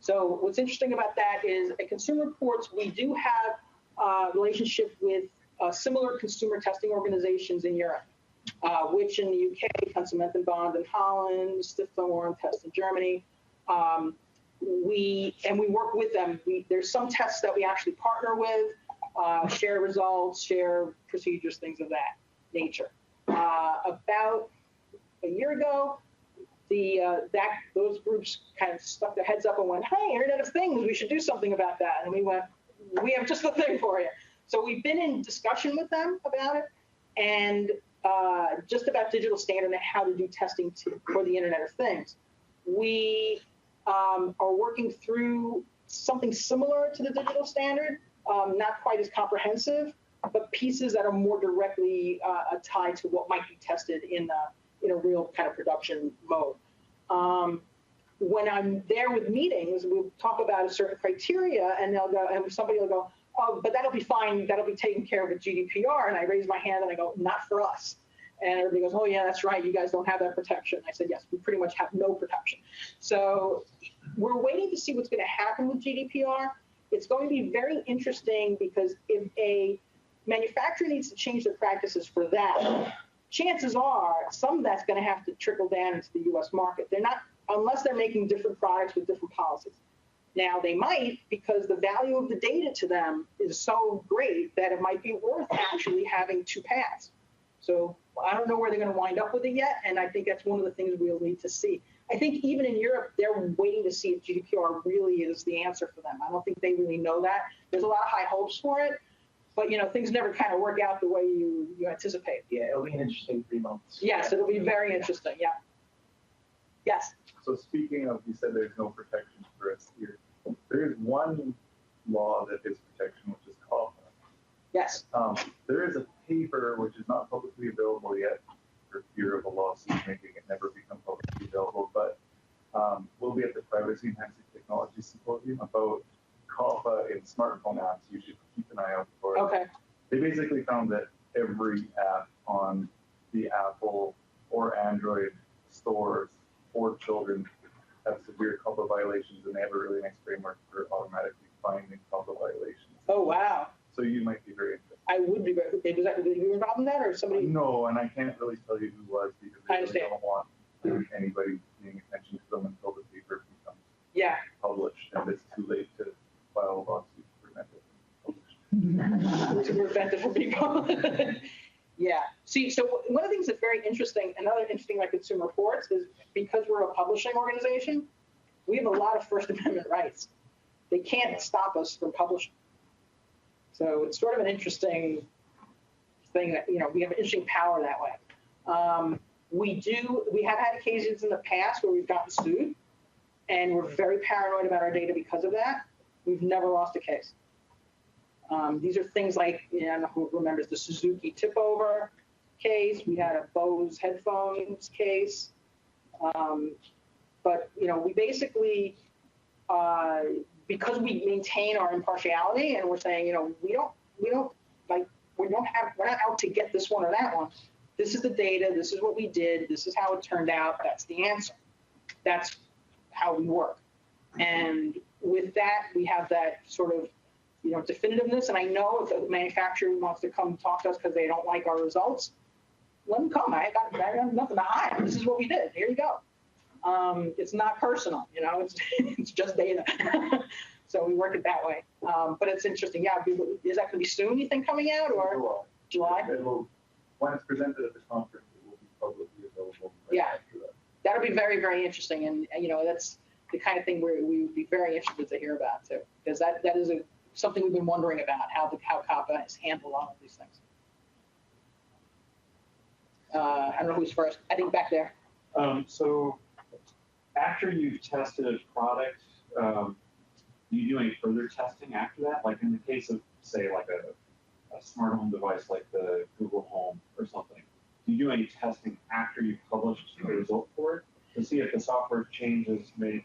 So what's interesting about that is at Consumer Reports, we do have a relationship with similar consumer testing organizations in Europe, which in the UK, Consument and Bond in Holland, Stiftung Warentest in Germany. We work with them. There's some tests that we actually partner with, share results, share procedures, things of that nature. About a year ago, those groups kind of stuck their heads up and went, hey, Internet of Things, we should do something about that. And we went, we have just the thing for you. So we've been in discussion with them about it and just about digital standard and how to do testing for the Internet of Things. We are working through something similar to the digital standard, not quite as comprehensive, but pieces that are more directly tied to what might be tested in a real kind of production mode. When I'm there with meetings, we'll talk about a certain criteria, and they'll go, and somebody will go, oh, but that'll be fine. That'll be taken care of with GDPR. And I raise my hand and I go, not for us. And everybody goes, oh, yeah, that's right. You guys don't have that protection. I said, yes, we pretty much have no protection. So we're waiting to see what's going to happen with GDPR. It's going to be very interesting because if a manufacturer needs to change their practices for that, chances are some of that's going to have to trickle down into the U.S. market. They're not, unless they're making different products with different policies. Now, they might, because the value of the data to them is so great that it might be worth actually having two paths. So I don't know where they're going to wind up with it yet, and I think that's one of the things we'll need to see. I think even in Europe, they're waiting to see if GDPR really is the answer for them. I don't think they really know that. There's a lot of high hopes for it, but things never kind of work out the way you anticipate. Yeah, it'll be an interesting 3 months. Yes, it'll be very interesting. Yeah. Yes. So speaking of, you said there's no protection for us here. There is one law that gives protection, which is CACR. Yes. There is a paper which is not publicly available yet for fear of a lawsuit making it never become publicly available, but we'll be at the Privacy Enhancing Technology Symposium about CACR in smartphone apps. You should keep an eye out for it. Okay. They basically found that every app on the Apple or Android stores for children have severe CACR violations, and they have a really nice framework for automatically finding CACR violations. Oh, wow. So you might be very interested. I would be very, did you involved in that or somebody? No, and I can't really tell you who was because I they really understand. don't want anybody paying attention to them until the paper becomes Yeah. published, and it's too late to file a lawsuit to prevent it. To prevent it from being published. Yeah. See, so one of the things that's very interesting, another interesting like Consumer Reports is because we're a publishing organization, we have a lot of First Amendment rights. They can't stop us from publishing. So it's sort of an interesting thing that, we have an interesting power that way. We have had occasions in the past where we've gotten sued, and we're very paranoid about our data because of that. We've never lost a case. These are things like, I don't know who remembers the Suzuki tip-over case. We had a Bose headphones case. But, we basically, because we maintain our impartiality and we're saying, we're not out to get this one or that one. This is the data. This is what we did. This is how it turned out. That's the answer. That's how we work. And with that, we have that sort of, definitiveness. And I know if a manufacturer wants to come talk to us because they don't like our results, let them come. I got nothing to hide. This is what we did. Here you go. It's not personal, it's just data. So we work it that way. But it's interesting. Yeah, is that going to be soon, you think, coming out, or July? When it's presented at the conference, it will be publicly available. Yeah, that'll be very, very interesting. And that's the kind of thing we would be very interested to hear about, too, because that is something we've been wondering about, how CAPA has handled all of these things. I don't know who's first. I think back there. So after you've tested a product, do you do any further testing after that? Like in the case of, say, like a smart home device like the Google Home or something, do you do any testing after you published the result for it to see if the software changes made?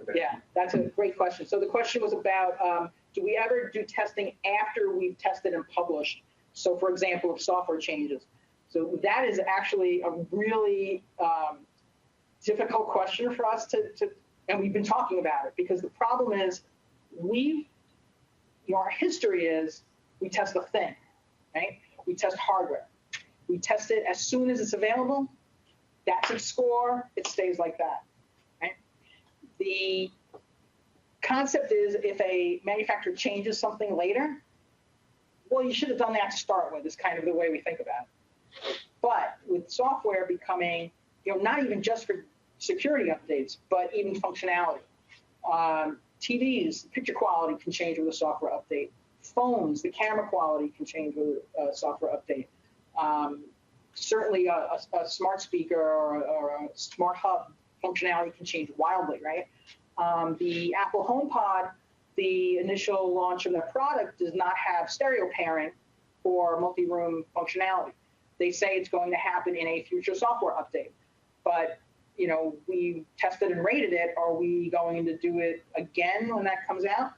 Okay. Yeah, that's a great question. So the question was about, do we ever do testing after we've tested and published? So for example, if software changes. So that is actually a really difficult question for us and we've been talking about it, because the problem is our history is we test a thing, right? We test hardware. We test it as soon as it's available. That's its score. It stays like that, right? The concept is if a manufacturer changes something later, well, you should have done that to start with, is kind of the way we think about it. But with software becoming, not even just for security updates, but even functionality. TVs, picture quality can change with a software update. Phones, the camera quality can change with a software update. Certainly a smart speaker or a smart hub functionality can change wildly, right? The Apple HomePod, the initial launch of that product does not have stereo pairing or multi-room functionality. They say it's going to happen in a future software update, but we tested and rated it. Are we going to do it again when that comes out?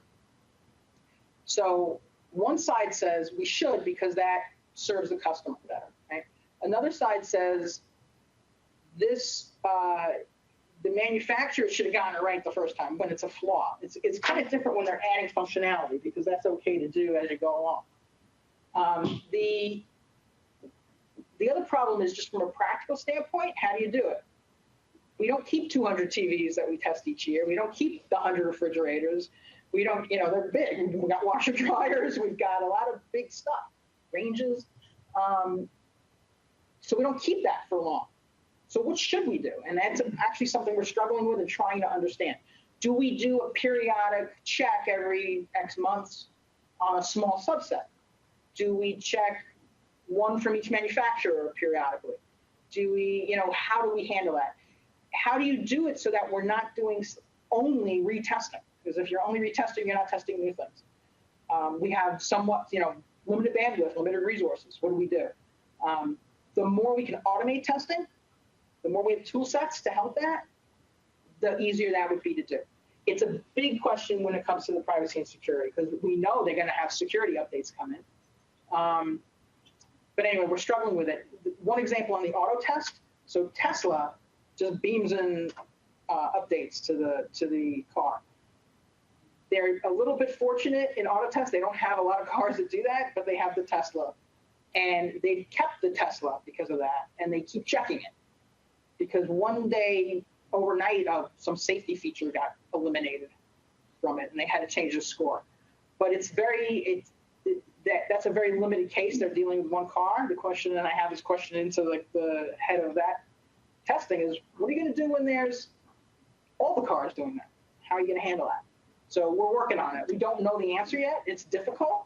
So one side says we should, because that serves the customer better, right? Another side says this, the manufacturer should have gotten it right the first time when it's a flaw. It's kind of different when they're adding functionality, because that's okay to do as you go along. The other problem is just from a practical standpoint, how do you do it? We don't keep 200 TVs that we test each year. We don't keep the 100 refrigerators. We don't, they're big. We've got washer dryers. We've got a lot of big stuff, ranges. So we don't keep that for long. So what should we do? And that's actually something we're struggling with and trying to understand. Do we do a periodic check every X months on a small subset? Do we check one from each manufacturer periodically? Do we, how do we handle that? How do you do it so that we're not doing only retesting? Because if you're only retesting, you're not testing new things. We have somewhat, limited bandwidth, limited resources. What do we do? The more we can automate testing, the more we have tool sets to help that, the easier that would be to do. It's a big question when it comes to the privacy and security, because we know they're going to have security updates come in. But anyway, we're struggling with it. One example on the auto test. So Tesla just beams in updates to the car. They're a little bit fortunate in auto test. They don't have a lot of cars that do that, but they have the Tesla. And they've kept the Tesla because of that, and they keep checking it. Because one day, overnight, some safety feature got eliminated from it, and they had to change the score. But that's a very limited case. They're dealing with one car. The question, and I have this question into the head of that testing, is what are you going to do when there's all the cars doing that? How are you going to handle that? So we're working on it. We don't know the answer yet. It's difficult.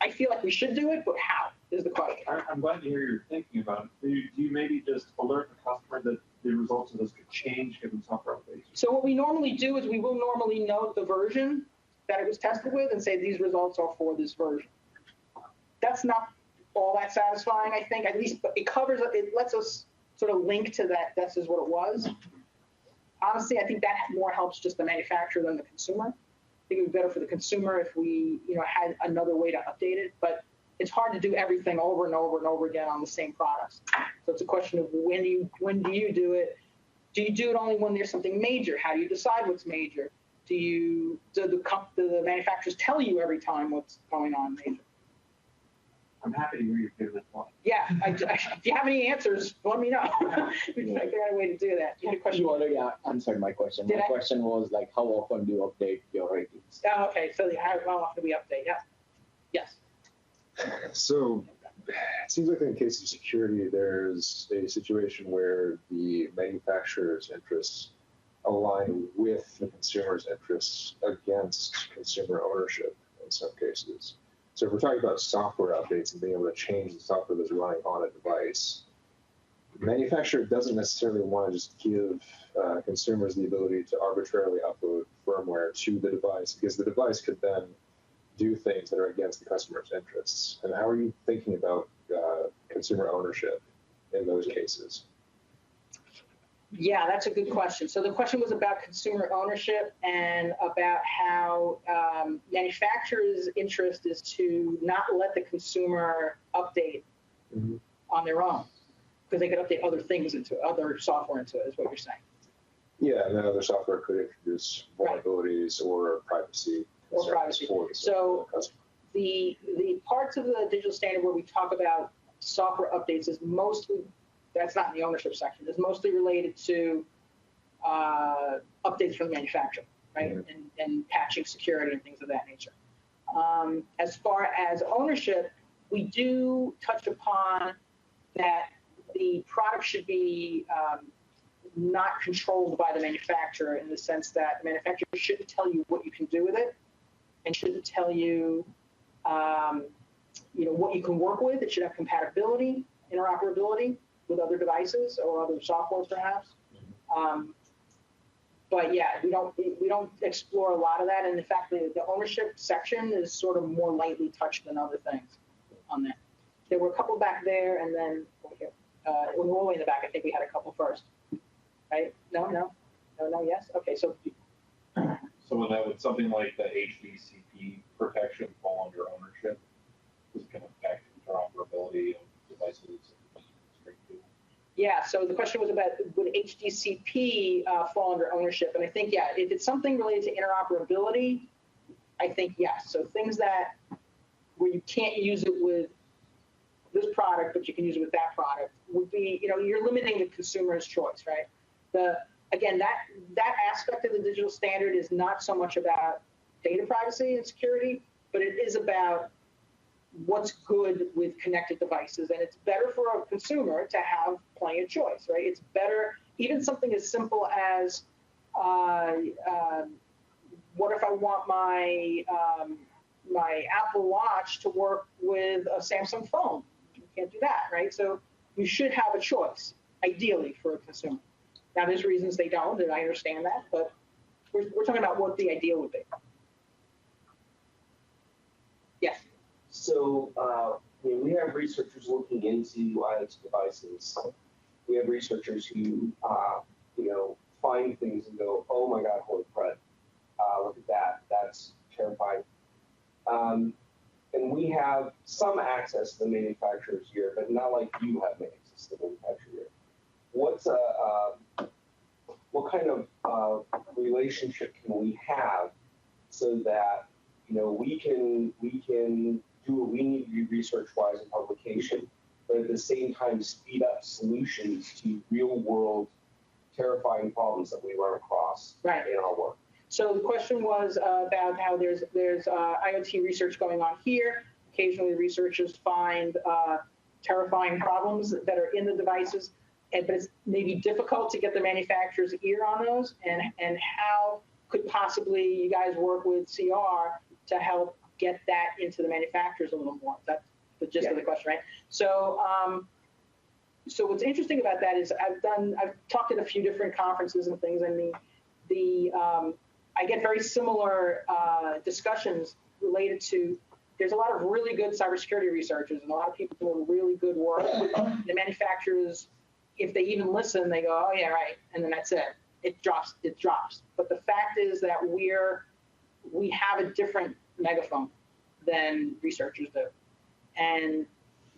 I feel like we should do it, but how is the question? I'm glad to hear you're thinking about it. Do you maybe just alert the customer that the results of this could change given software updates? So what we normally do is we will normally note the version that it was tested with and say these results are for this version. That's not all that satisfying, I think. At least, but it lets us sort of link to that. This is what it was. Honestly, I think that more helps just the manufacturer than the consumer. I think it would be better for the consumer if we, had another way to update it. But it's hard to do everything over and over and over again on the same products. So it's a question of when do you do it? Do you do it only when there's something major? How do you decide what's major? Do the manufacturers tell you every time what's going on major? I'm happy to hear you're giving it thought. Yeah, if you have any answers, let me know. We can figure out a way to do that. You had a question? You already answered my question. Did My I? question was how often do you update your ratings? Oh, okay. So how often do we update? Yeah. Yes. So it seems like in the case of security, there's a situation where the manufacturer's interests align with the consumer's interests against consumer ownership in some cases. So if we're talking about software updates and being able to change the software that's running on a device, the manufacturer doesn't necessarily want to just give consumers the ability to arbitrarily upload firmware to the device, because the device could then do things that are against the customer's interests. And how are you thinking about consumer ownership in those cases? Yeah, that's a good question. So the question was about consumer ownership and about how manufacturers' interest is to not let the consumer update on their own, because they could update other things into it, other software into it, is what you're saying. Yeah, and then other software could introduce vulnerabilities or privacy concerns for the customer. The parts of the digital standard where we talk about software updates is mostly, that's not in the ownership section, is mostly related to updates from the manufacturer, right? And patching security and things of that nature. As far as ownership, we do touch upon that the product should be not controlled by the manufacturer, in the sense that the manufacturer shouldn't tell you what you can do with it and shouldn't tell you, what you can work with. It should have compatibility, interoperability with other devices or other softwares, perhaps. But yeah, we don't explore a lot of that. And in fact, the ownership section is sort of more lightly touched than other things on that. There were a couple back there, and then over here. All the way in the back, I think we had a couple first. Right? No, yes? Okay, so. So would something like the HDCP protection fall under ownership? This can affect interoperability of devices. Yeah, so the question was about, would HDCP fall under ownership? And I think, yeah, if it's something related to interoperability, I think yes. So things that, where you can't use it with this product, but you can use it with that product, would be, you're limiting the consumer's choice, right? Again, that aspect of the digital standard is not so much about data privacy and security, but it is about what's good with connected devices. And it's better for a consumer to have plenty of choice, right? It's better, even something as simple as, what if I want my Apple Watch to work with a Samsung phone? You can't do that, right? So you should have a choice, ideally, for a consumer. Now, there's reasons they don't, and I understand that, but we're talking about what the ideal would be. Yes. So we have researchers looking into IoT devices. We have researchers who, find things and go, oh my God, holy crud, look at that, that's terrifying. And we have some access to the manufacturers here, but not like you have access to the manufacturer here. What kind of relationship can we have so that we can do what we need to do research-wise in publication, but at the same time speed up solutions to real-world terrifying problems that we run across in our work? So the question was about how there's IoT research going on here. Occasionally, researchers find terrifying problems that are in the devices, but it's maybe difficult to get the manufacturer's ear on those, and how could possibly you guys work with CR to help get that into the manufacturers a little more? That's the gist of the question, right? So, so what's interesting about that is I've talked at a few different conferences and things, and I get very similar discussions related to, there's a lot of really good cybersecurity researchers and a lot of people doing really good work. The manufacturers, if they even listen, they go, oh yeah, right, and then that's it. It drops. But the fact is that we have a different megaphone than researchers do. And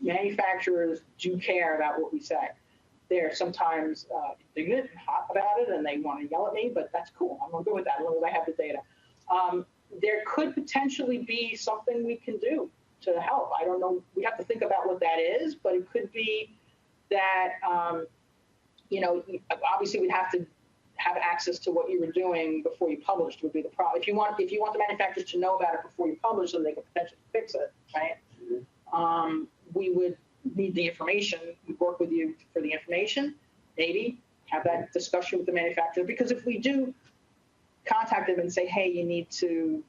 manufacturers do care about what we say. They're sometimes indignant and hot about it, and they want to yell at me, but that's cool. I'm going to go with that as long as I have the data. There could potentially be something we can do to help. I don't know. We have to think about what that is, but it could be that, obviously we'd have to have access to what you were doing before you published would be the problem. If you want the manufacturers to know about it before you publish, so they can potentially fix it, right? We would need the information. We'd work with you for the information, maybe have that discussion with the manufacturer. Because if we do contact them and say, hey, we need to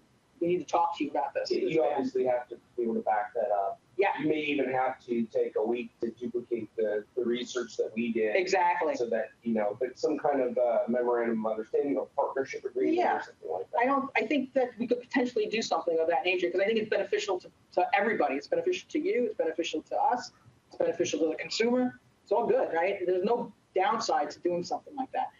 talk to you about this. You obviously have to be able to back that up. Yeah. You may even have to take a week to duplicate the research that we did. Exactly. So that, but some kind of memorandum of understanding or partnership agreement or something like that. I think that we could potentially do something of that nature, because I think it's beneficial to everybody. It's beneficial to you. It's beneficial to us. It's beneficial to the consumer. It's all good, right? There's no downside to doing something like that.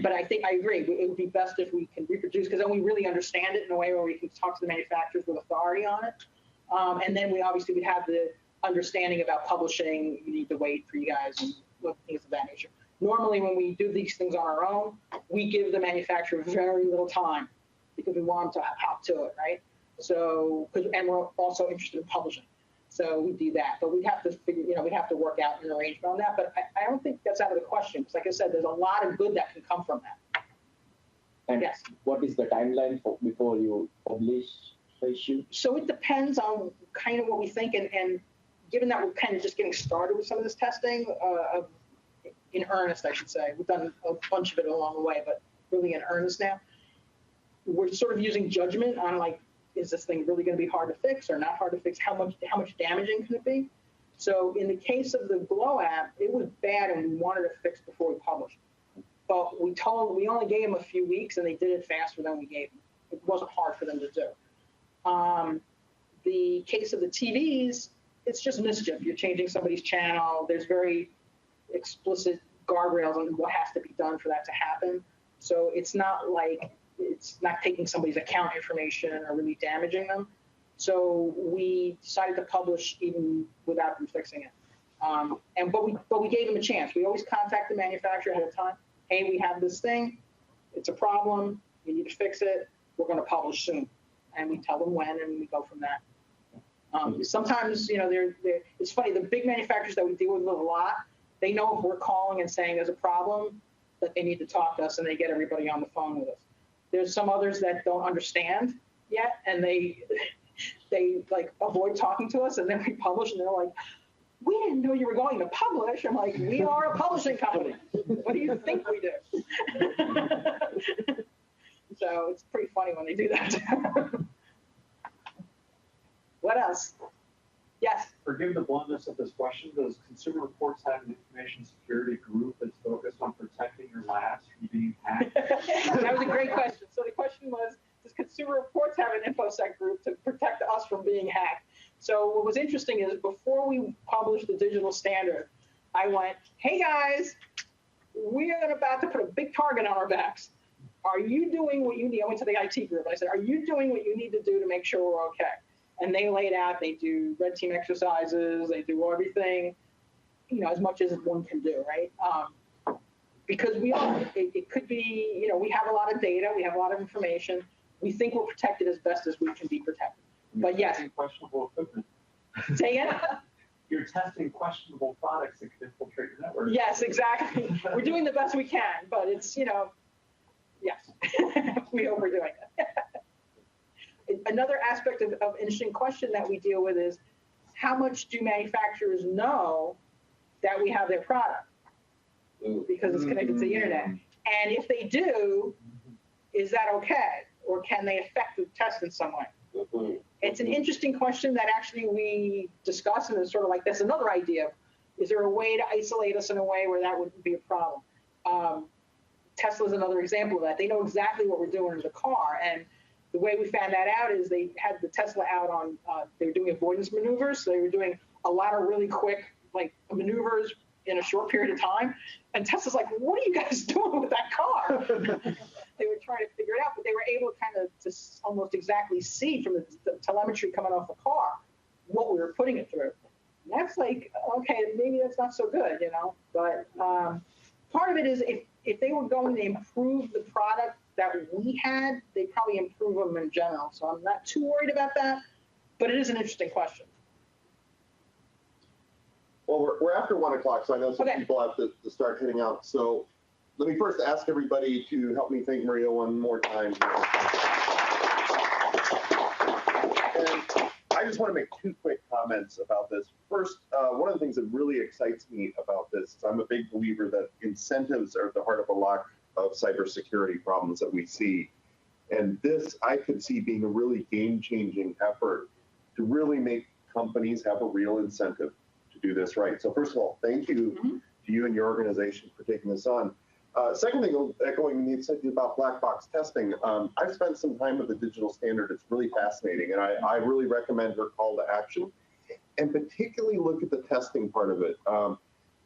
But I think I agree. It would be best if we can reproduce, because then we really understand it in a way where we can talk to the manufacturers with authority on it. And then we obviously would have the understanding about publishing. You need to wait for you guys and things of that nature. Normally, when we do these things on our own, we give the manufacturer very little time because we want them to hop to it, right? So, and we're also interested in publishing. So we do that, but we'd have to figure, we'd have to work out an arrangement on that. But I don't think that's out of the question, because like I said, there's a lot of good that can come from that. And yes. What is the timeline for before you publish the issue? So it depends on kind of what we think, and given that we're kind of just getting started with some of this testing, in earnest, I should say. We've done a bunch of it along the way, but really in earnest now. We're sort of using judgment on, like, is this thing really going to be hard to fix or not hard to fix? How much damaging can it be? So in the case of the Glow app, it was bad and we wanted it fixed before we published. But we only gave them a few weeks and they did it faster than we gave them. It wasn't hard for them to do. The case of the TVs, it's just mischief. You're changing somebody's channel. There's very explicit guardrails on what has to be done for that to happen. So it's not taking somebody's account information or really damaging them. So we decided to publish even without them fixing it. But we gave them a chance. We always contact the manufacturer ahead of time. Hey, we have this thing. It's a problem. You need to fix it. We're going to publish soon. And we tell them when, and we go from that. Sometimes, it's funny. The big manufacturers that we deal with a lot, they know if we're calling and saying there's a problem, that they need to talk to us, and they get everybody on the phone with us. There's some others that don't understand yet, and they like avoid talking to us, and then we publish, and they're like, we didn't know you were going to publish. I'm like, we are a publishing company. What do you think we do? So it's pretty funny when they do that. What else? Yes. Forgive the bluntness of this question. Does Consumer Reports have an information security group that's focused on protecting your labs from being hacked? That was a great question. So the question was, does Consumer Reports have an InfoSec group to protect us from being hacked? So what was interesting is before we published the digital standard, I went, hey guys, we are about to put a big target on our backs. Are you doing what you need? I went to the IT group. I said, are you doing what you need to do to make sure we're okay? And they laid out, they do red team exercises, they do everything, as much as one can do, right? Because it could be, we have a lot of data, we have a lot of information. We think we're protected as best as we can be protected. But yes. Questionable equipment. Say again? You're testing questionable products that could infiltrate your network. Yes, exactly. We're doing the best we can, but it's, yes, we hope we're doing it. Another aspect of interesting question that we deal with is how much do manufacturers know that we have their product? Because it's connected to the internet. And if they do, is that okay? Or can they affect the test in some way? It's an interesting question that actually we discuss, and it's sort of like, that's another idea. Is there a way to isolate us in a way where that wouldn't be a problem? Tesla's another example of that. They know exactly what we're doing in the car. And the way we found that out is they had the Tesla out on, they were doing avoidance maneuvers. So they were doing a lot of really quick, maneuvers in a short period of time. And Tesla's like, what are you guys doing with that car? They were trying to figure it out, but they were able to kind of just almost exactly see from the telemetry coming off the car what we were putting it through. And that's like, okay, maybe that's not so good, But part of it is if they were going to improve the product that we had, they'd probably improve them in general. So I'm not too worried about that, but it is an interesting question. Well, we're after 1 o'clock, so I know some people have to start heading out. So let me first ask everybody to help me thank Maria one more time. And I just want to make 2 quick comments about this. First, one of the things that really excites me about this is I'm a big believer that incentives are at the heart of a lot of cybersecurity problems that we see. And this, I could see being a really game-changing effort to really make companies have a real incentive to do this right. So first of all, thank you to you and your organization for taking this on. Second thing, echoing the excitement about black box testing, I've spent some time with the digital standard. It's really fascinating, and I really recommend her call to action, and particularly look at the testing part of it.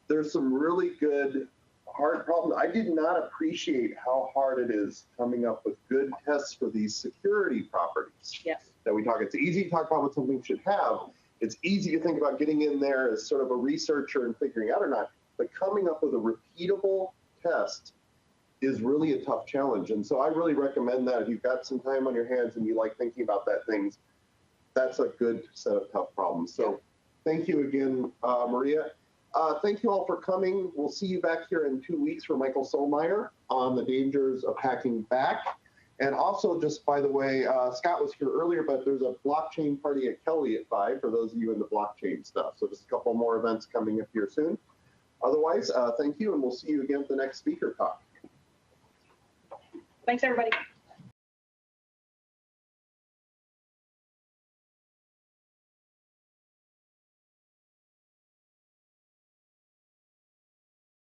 there's some really good hard problems. I did not appreciate how hard it is coming up with good tests for these security properties Yes. that we talk. It's easy to talk about what something should have. It's easy to think about getting in there as sort of a researcher and figuring out or not, but coming up with a repeatable test is really a tough challenge. And so I really recommend that if you've got some time on your hands and you like thinking about that things, that's a good set of tough problems. So thank you again, Maria. Thank you all for coming. We'll see you back here in 2 weeks for Michael Solmeyer on the dangers of hacking back. And also, just by the way, Scott was here earlier, but there's a blockchain party at Kelly at 5 for those of you in the blockchain stuff. So just a couple more events coming up here soon. Otherwise, thank you, and we'll see you again at the next speaker talk. Thanks, everybody.